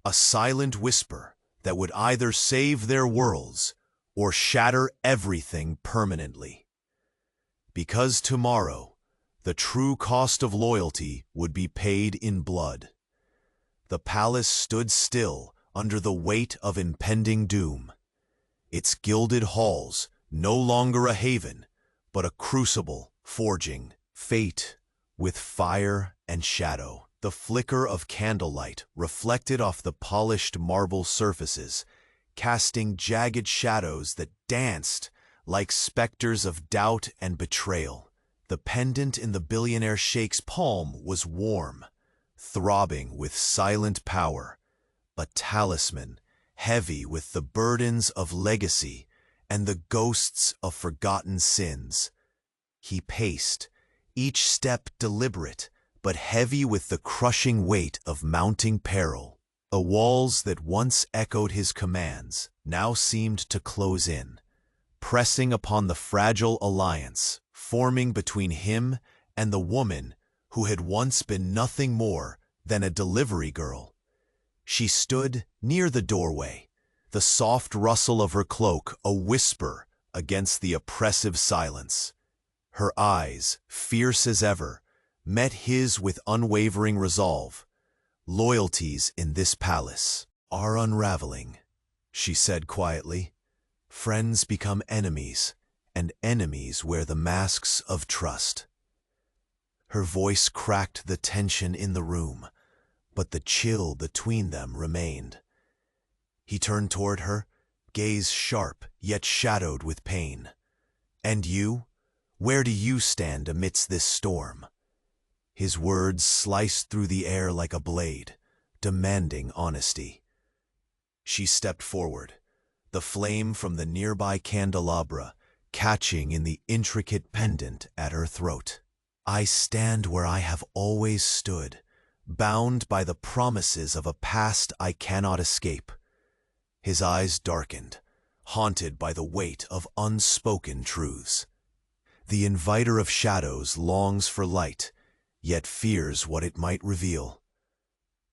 a silent whisper that would either save their worlds or shatter everything permanently. Because tomorrow, the true cost of loyalty would be paid in blood. The palace stood still under the weight of impending doom, its gilded halls no longer a haven, but a crucible forging fate with fire and shadow. The flicker of candlelight reflected off the polished marble surfaces, casting jagged shadows that danced like specters of doubt and betrayal. The pendant in the billionaire Sheikh's palm was warm, throbbing with silent power, a talisman heavy with the burdens of legacy and the ghosts of forgotten sins. He paced, each step deliberate, but heavy with the crushing weight of mounting peril. The walls that once echoed his commands now seemed to close in, pressing upon the fragile alliance forming between him and the woman who had once been nothing more than a delivery girl. She stood near the doorway, the soft rustle of her cloak a whisper against the oppressive silence. Her eyes, fierce as ever, met his with unwavering resolve. "Loyalties in this palace are unraveling," she said quietly. "Friends become enemies, and enemies wear the masks of trust." Her voice cracked the tension in the room, but the chill between them remained. He turned toward her, gaze sharp yet shadowed with pain. "And you? Where do you stand amidst this storm?" His words sliced through the air like a blade, demanding honesty. She stepped forward, the flame from the nearby candelabra catching in the intricate pendant at her throat. "I stand where I have always stood, bound by the promises of a past I cannot escape." His eyes darkened, haunted by the weight of unspoken truths. The inviter of shadows longs for light, yet fears what it might reveal.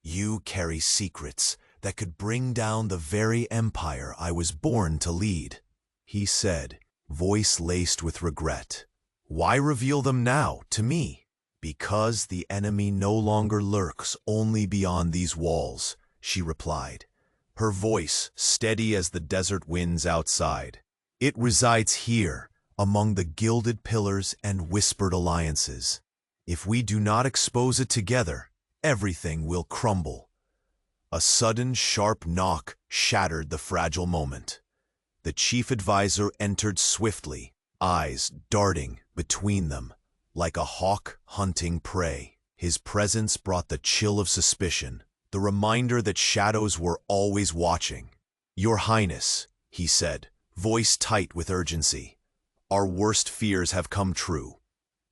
"You carry secrets that could bring down the very empire I was born to lead," he said, voice laced with regret. "Why reveal them now to me?" "Because the enemy no longer lurks only beyond these walls," she replied, her voice steady as the desert winds outside. "It resides here, among the gilded pillars and whispered alliances. If we do not expose it together, everything will crumble. A sudden, sharp knock shattered the fragile moment. The chief advisor entered swiftly, eyes darting between them, like a hawk hunting prey. His presence brought the chill of suspicion, the reminder that shadows were always watching. "Your Highness," he said, voice tight with urgency, "our worst fears have come true.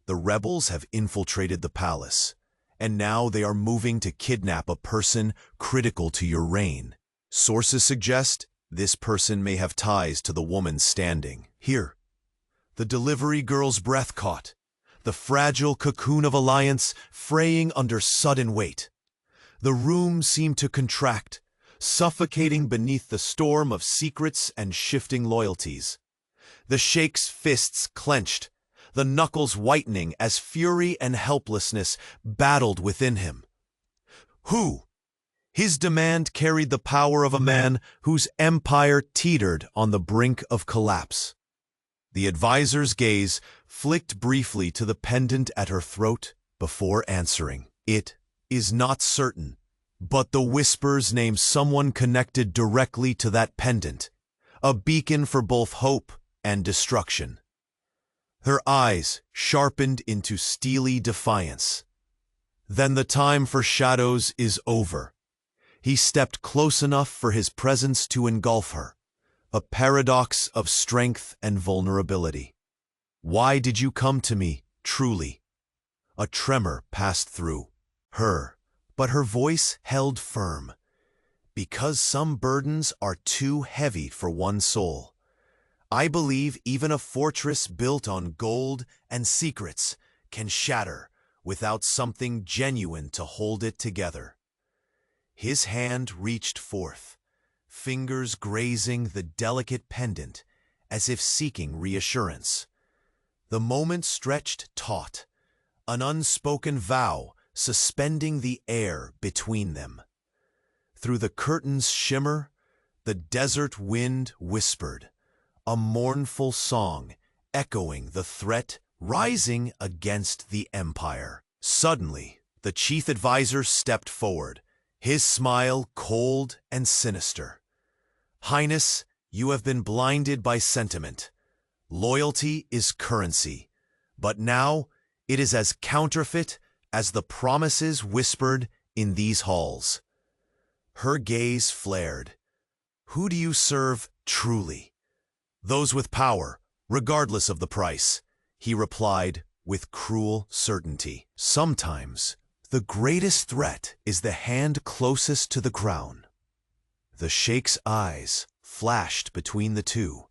The rebels have infiltrated the palace, and now they are moving to kidnap a person critical to your reign. Sources suggest this person may have ties to the woman standing here." The delivery girl's breath caught, the fragile cocoon of alliance fraying under sudden weight. The room seemed to contract, suffocating beneath the storm of secrets and shifting loyalties. The Sheikh's fists clenched, the knuckles whitening as fury and helplessness battled within him. Who? His demand carried the power of a man whose empire teetered on the brink of collapse. The advisor's gaze flicked briefly to the pendant at her throat before answering. "It is not certain, but the whispers name someone connected directly to that pendant, a beacon for both hope and destruction." Her eyes sharpened into steely defiance. "Then the time for shadows is over." He stepped close enough for his presence to engulf her, a paradox of strength and vulnerability. "Why did you come to me, truly?" A tremor passed through her, but her voice held firm. "Because some burdens are too heavy for one soul. I believe even a fortress built on gold and secrets can shatter without something genuine to hold it together." His hand reached forth, fingers grazing the delicate pendant as if seeking reassurance. The moment stretched taut, an unspoken vow suspending the air between them. Through the curtain's shimmer, the desert wind whispered, a mournful song echoing the threat rising against the empire. Suddenly, the chief advisor stepped forward, his smile cold and sinister. "Highness, you have been blinded by sentiment. Loyalty is currency, but now it is as counterfeit as the promises whispered in these halls." Her gaze flared. "Who do you serve truly?" "Those with power, regardless of the price," he replied with cruel certainty. "Sometimes the greatest threat is the hand closest to the crown." The Sheikh's eyes flashed between the two,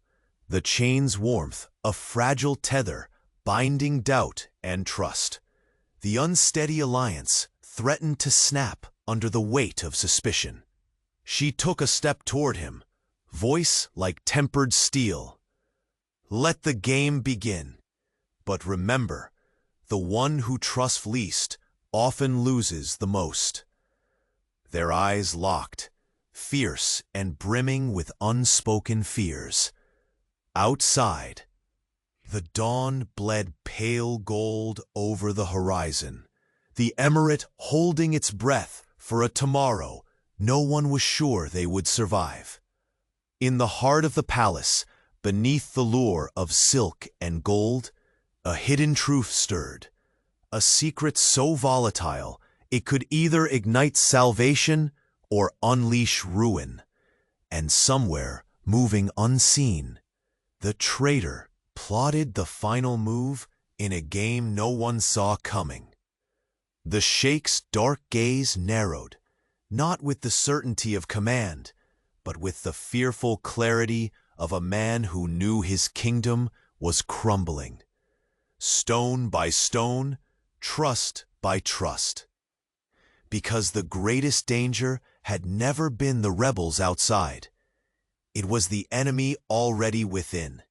the chain's warmth a fragile tether binding doubt and trust. The unsteady alliance threatened to snap under the weight of suspicion. She took a step toward him, voice like tempered steel. "Let the game begin. But remember, the one who trusts least often loses the most." Their eyes locked, fierce and brimming with unspoken fears. Outside, the dawn bled pale gold over the horizon, the emirate holding its breath for a tomorrow no one was sure they would survive. In the heart of the palace, beneath the lure of silk and gold, a hidden truth stirred, a secret so volatile it could either ignite salvation or unleash ruin. And somewhere, moving unseen, the traitor plotted the final move in a game no one saw coming. The Sheikh's dark gaze narrowed, not with the certainty of command, but with the fearful clarity of a man who knew his kingdom was crumbling. Stone by stone, trust by trust. Because the greatest danger had never been the rebels outside. It was the enemy already within.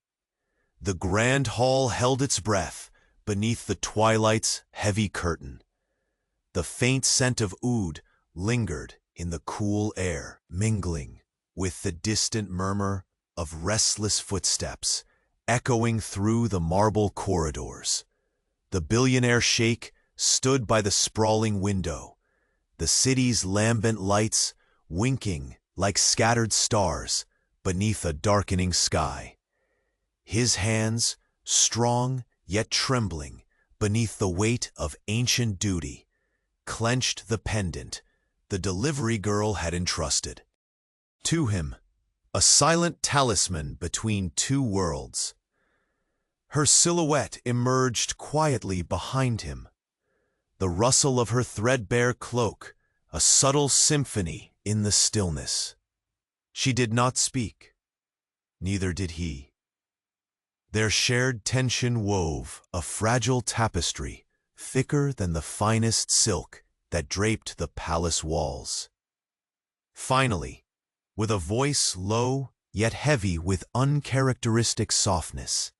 The grand hall held its breath beneath the twilight's heavy curtain. The faint scent of oud lingered in the cool air, mingling with the distant murmur of restless footsteps echoing through the marble corridors. The billionaire Sheikh stood by the sprawling window, the city's lambent lights winking like scattered stars beneath a darkening sky. His hands, strong yet trembling beneath the weight of ancient duty, clenched the pendant the delivery girl had entrusted to him, a silent talisman between two worlds. Her silhouette emerged quietly behind him, the rustle of her threadbare cloak a subtle symphony in the stillness. She did not speak, neither did he. Their shared tension wove a fragile tapestry, thicker than the finest silk that draped the palace walls. Finally, with a voice low yet heavy with uncharacteristic softness,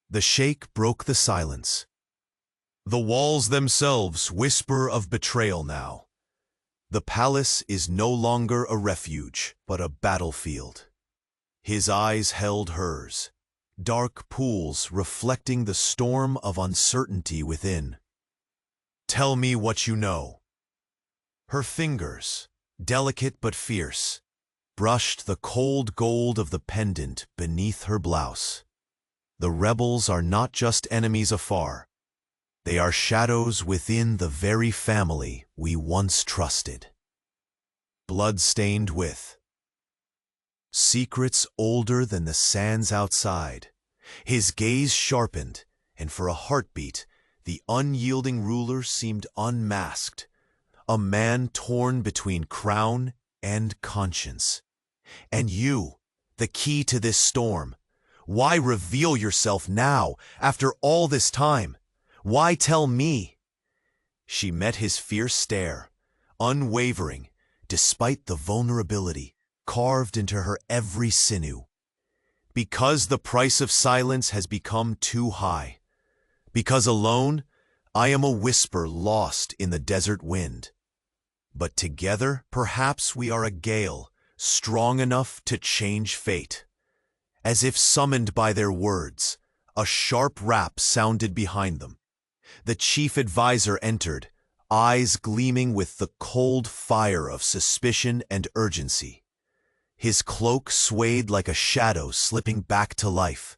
the Sheikh broke the silence. The walls themselves whisper of betrayal now. The palace is no longer a refuge, but a battlefield. His eyes held hers, dark pools reflecting the storm of uncertainty within. Tell me what you know. Her fingers, delicate but fierce, brushed the cold gold of the pendant beneath her blouse. The rebels are not just enemies afar. They are shadows within the very family we once trusted. Blood-stained with secrets older than the sands outside. His gaze sharpened, and for a heartbeat, the unyielding ruler seemed unmasked, a man torn between crown and conscience. And you, the key to this storm, why reveal yourself now, after all this time? Why tell me? She met his fierce stare, unwavering, despite the vulnerability carved into her every sinew. Because the price of silence has become too high. Because alone, I am a whisper lost in the desert wind. But together, perhaps we are a gale, strong enough to change fate. As if summoned by their words, a sharp rap sounded behind them. The chief advisor entered, eyes gleaming with the cold fire of suspicion and urgency. His cloak swayed like a shadow slipping back to life.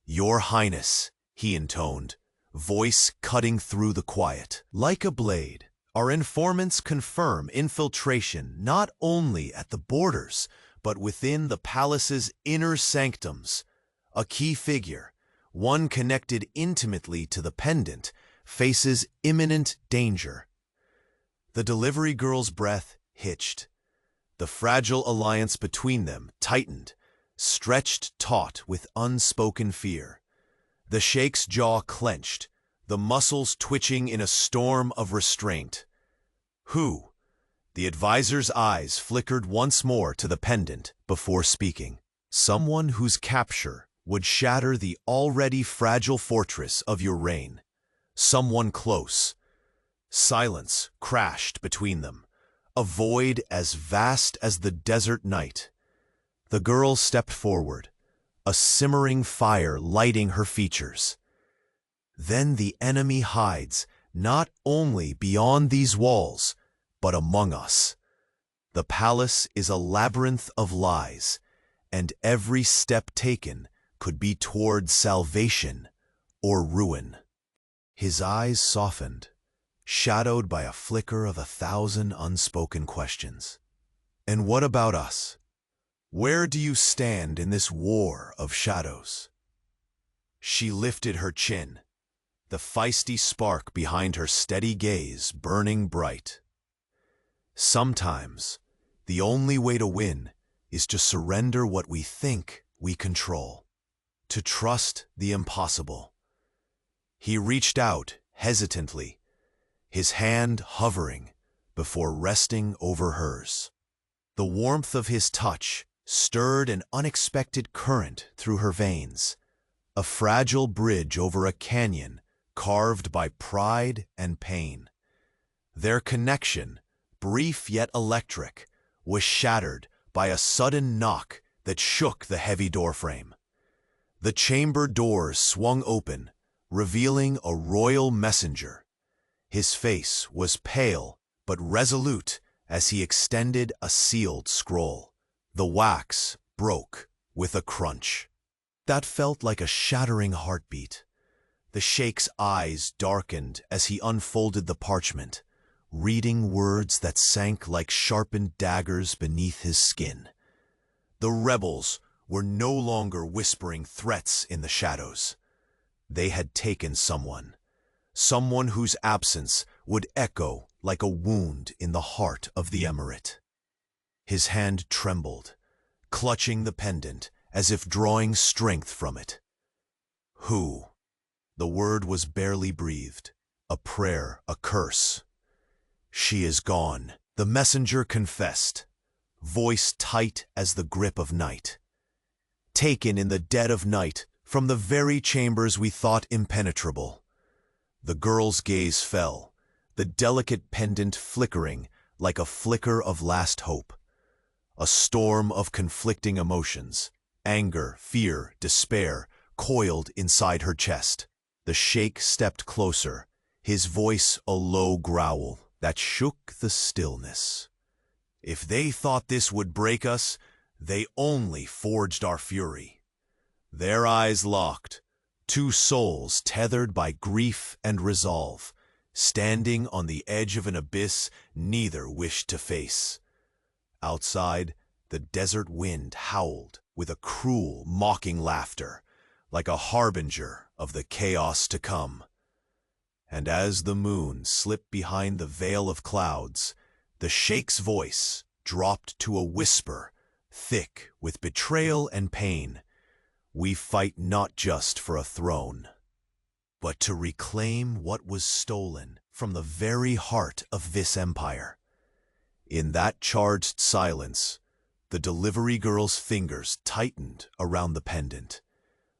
"Your Highness," he intoned, voice cutting through the quiet. Like a blade, our informants confirm infiltration not only at the borders, but within the palace's inner sanctums. A key figure, one connected intimately to the pendant, faces imminent danger. The delivery girl's breath hitched. The fragile alliance between them tightened, stretched taut with unspoken fear. The Sheikh's jaw clenched, the muscles twitching in a storm of restraint. Who? The advisor's eyes flickered once more to the pendant before speaking. Someone whose capture would shatter the already fragile fortress of your reign. Someone close. Silence crashed between them, a void as vast as the desert night. The girl stepped forward, a simmering fire lighting her features. Then the enemy hides not only beyond these walls, but among us. The palace is a labyrinth of lies, and every step taken could be toward salvation or ruin. His eyes softened, shadowed by a flicker of 1,000 unspoken questions. And what about us? Where do you stand in this war of shadows? She lifted her chin, the feisty spark behind her steady gaze burning bright. Sometimes, the only way to win is to surrender what we think we control, to trust the impossible. He reached out hesitantly, his hand hovering before resting over hers. The warmth of his touch stirred an unexpected current through her veins, a fragile bridge over a canyon carved by pride and pain. Their connection, brief yet electric, was shattered by a sudden knock that shook the heavy doorframe. The chamber doors swung open, revealing a royal messenger. His face was pale but resolute as he extended a sealed scroll. The wax broke with a crunch. That felt like a shattering heartbeat. The Sheikh's eyes darkened as he unfolded the parchment, reading words that sank like sharpened daggers beneath his skin. The rebels were no longer whispering threats in the shadows. They had taken someone whose absence would echo like a wound in the heart of the emirate. His hand trembled, clutching the pendant as if drawing strength from it. Who? The word was barely breathed, a prayer, a curse. She is gone, the messenger confessed, voice tight as the grip of night. Taken in the dead of night from the very chambers we thought impenetrable. The girl's gaze fell, the delicate pendant flickering like a flicker of last hope. A storm of conflicting emotions, anger, fear, despair, coiled inside her chest. The Sheikh stepped closer, his voice a low growl that shook the stillness. If they thought this would break us, they only forged our fury. Their eyes locked, two souls tethered by grief and resolve, standing on the edge of an abyss neither wished to face. Outside, the desert wind howled with a cruel, mocking laughter, like a harbinger of the chaos to come. And as the moon slipped behind the veil of clouds, the Sheikh's voice dropped to a whisper, thick with betrayal and pain. We fight not just for a throne, but to reclaim what was stolen from the very heart of this empire. In that charged silence, the delivery girl's fingers tightened around the pendant.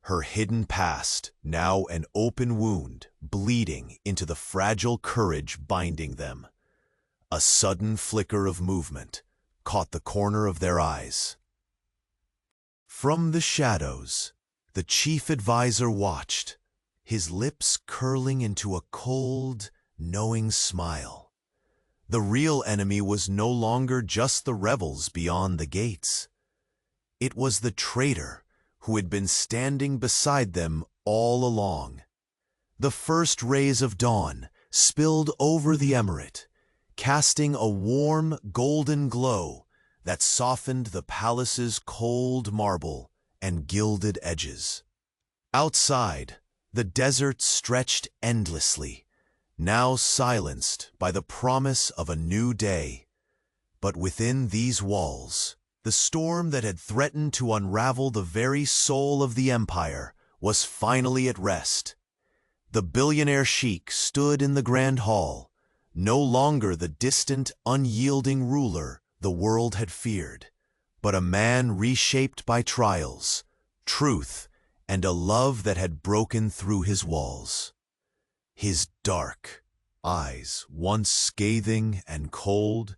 Her hidden past, now an open wound, bleeding into the fragile courage binding them. A sudden flicker of movement caught the corner of their eyes. From the shadows, the chief advisor watched, his lips curling into a cold, knowing smile. The real enemy was no longer just the rebels beyond the gates. It was the traitor who had been standing beside them all along. The first rays of dawn spilled over the emirate, casting a warm, golden glow that softened the palace's cold marble and gilded edges. Outside, the desert stretched endlessly, now silenced by the promise of a new day. But within these walls, the storm that had threatened to unravel the very soul of the empire was finally at rest. The billionaire Sheikh stood in the grand hall, no longer the distant, unyielding ruler the world had feared, but a man reshaped by trials, truth, and a love that had broken through his walls. His dark eyes, once scathing and cold,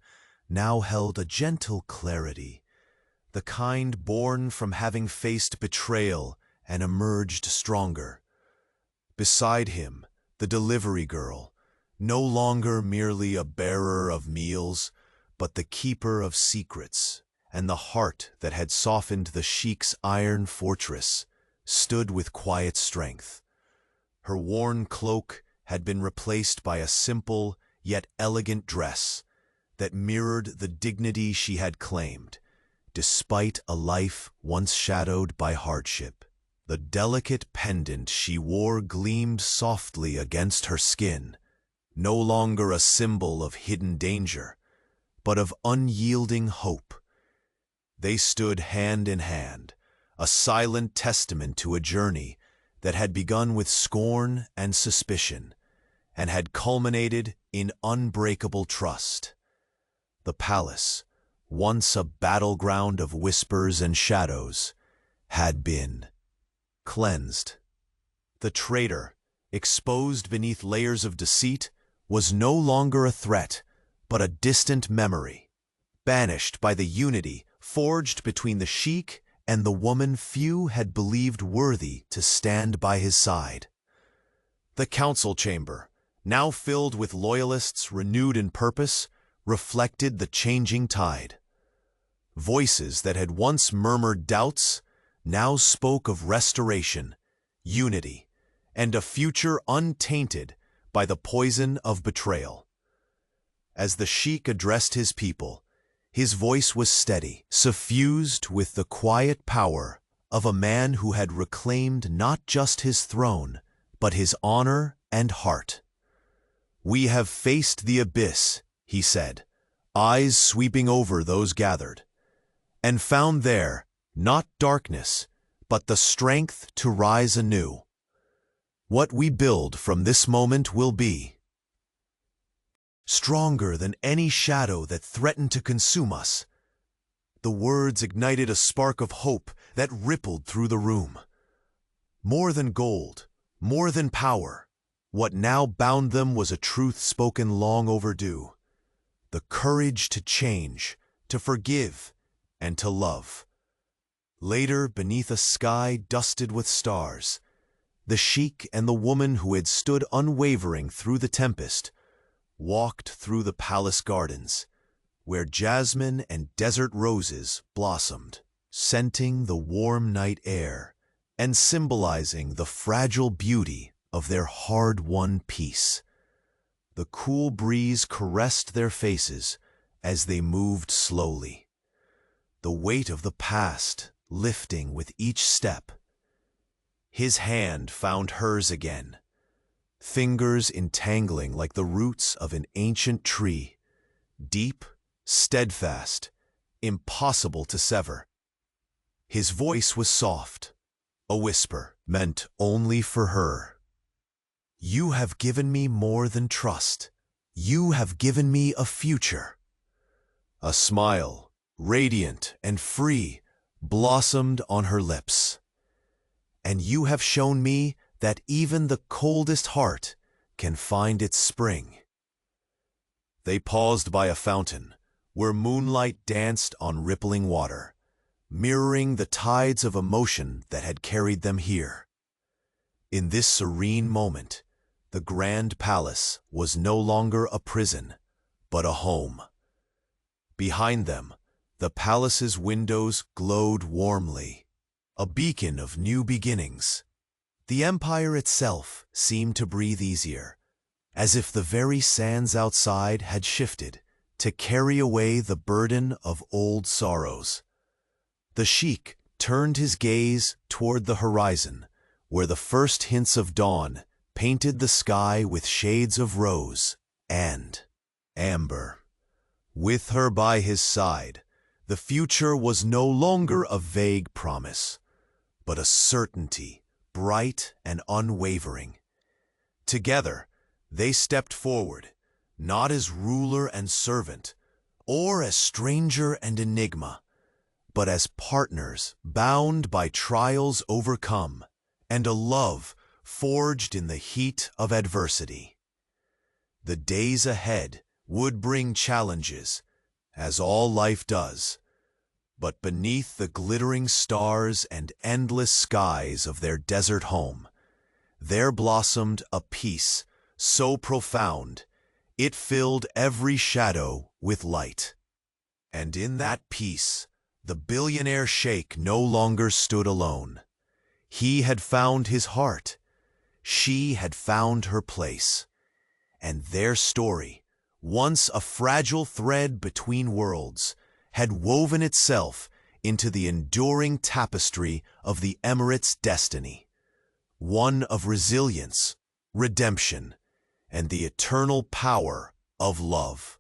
now held a gentle clarity, the kind born from having faced betrayal and emerged stronger. Beside him, the delivery girl, no longer merely a bearer of meals, but the keeper of secrets, and the heart that had softened the Sheikh's iron fortress, stood with quiet strength. Her worn cloak had been replaced by a simple yet elegant dress that mirrored the dignity she had claimed, despite a life once shadowed by hardship. The delicate pendant she wore gleamed softly against her skin, no longer a symbol of hidden danger, but of unyielding hope. They stood hand in hand, a silent testament to a journey that had begun with scorn and suspicion, and had culminated in unbreakable trust. The palace, once a battleground of whispers and shadows, had been cleansed. The traitor, exposed beneath layers of deceit, was no longer a threat, but a distant memory, banished by the unity forged between the Sheikh and the woman few had believed worthy to stand by his side. The council chamber, now filled with loyalists renewed in purpose, reflected the changing tide. Voices that had once murmured doubts now spoke of restoration, unity, and a future untainted by the poison of betrayal. As the Sheikh addressed his people, his voice was steady, suffused with the quiet power of a man who had reclaimed not just his throne, but his honor and heart. "We have faced the abyss," he said, eyes sweeping over those gathered, "and found there not darkness, but the strength to rise anew. What we build from this moment will be stronger than any shadow that threatened to consume us." The words ignited a spark of hope that rippled through the room. More than gold, more than power, what now bound them was a truth spoken long overdue: the courage to change, to forgive, and to love. Later, beneath a sky dusted with stars, the Sheikh and the woman who had stood unwavering through the tempest walked through the palace gardens, where jasmine and desert roses blossomed, scenting the warm night air and symbolizing the fragile beauty of their hard-won peace. The cool breeze caressed their faces as they moved slowly, the weight of the past lifting with each step. His hand found hers again, fingers entangling like the roots of an ancient tree, deep, steadfast, impossible to sever. His voice was soft, a whisper meant only for her. "You have given me more than trust. You have given me a future." A smile, radiant and free, blossomed on her lips. "And you have shown me that even the coldest heart can find its spring." They paused by a fountain, where moonlight danced on rippling water, mirroring the tides of emotion that had carried them here. In this serene moment, the grand palace was no longer a prison, but a home. Behind them, the palace's windows glowed warmly, a beacon of new beginnings. The empire itself seemed to breathe easier, as if the very sands outside had shifted to carry away the burden of old sorrows. The Sheikh turned his gaze toward the horizon, where the first hints of dawn painted the sky with shades of rose and amber. With her by his side, the future was no longer a vague promise, but a certainty, bright and unwavering. Together, they stepped forward, not as ruler and servant, or as stranger and enigma, but as partners bound by trials overcome, and a love forged in the heat of adversity. The days ahead would bring challenges, as all life does, but beneath the glittering stars and endless skies of their desert home, there blossomed a peace so profound it filled every shadow with light. And in that peace, the billionaire Sheikh no longer stood alone. He had found his heart. She had found her place. And their story, once a fragile thread between worlds, had woven itself into the enduring tapestry of the Emirate's destiny, one of resilience, redemption, and the eternal power of love.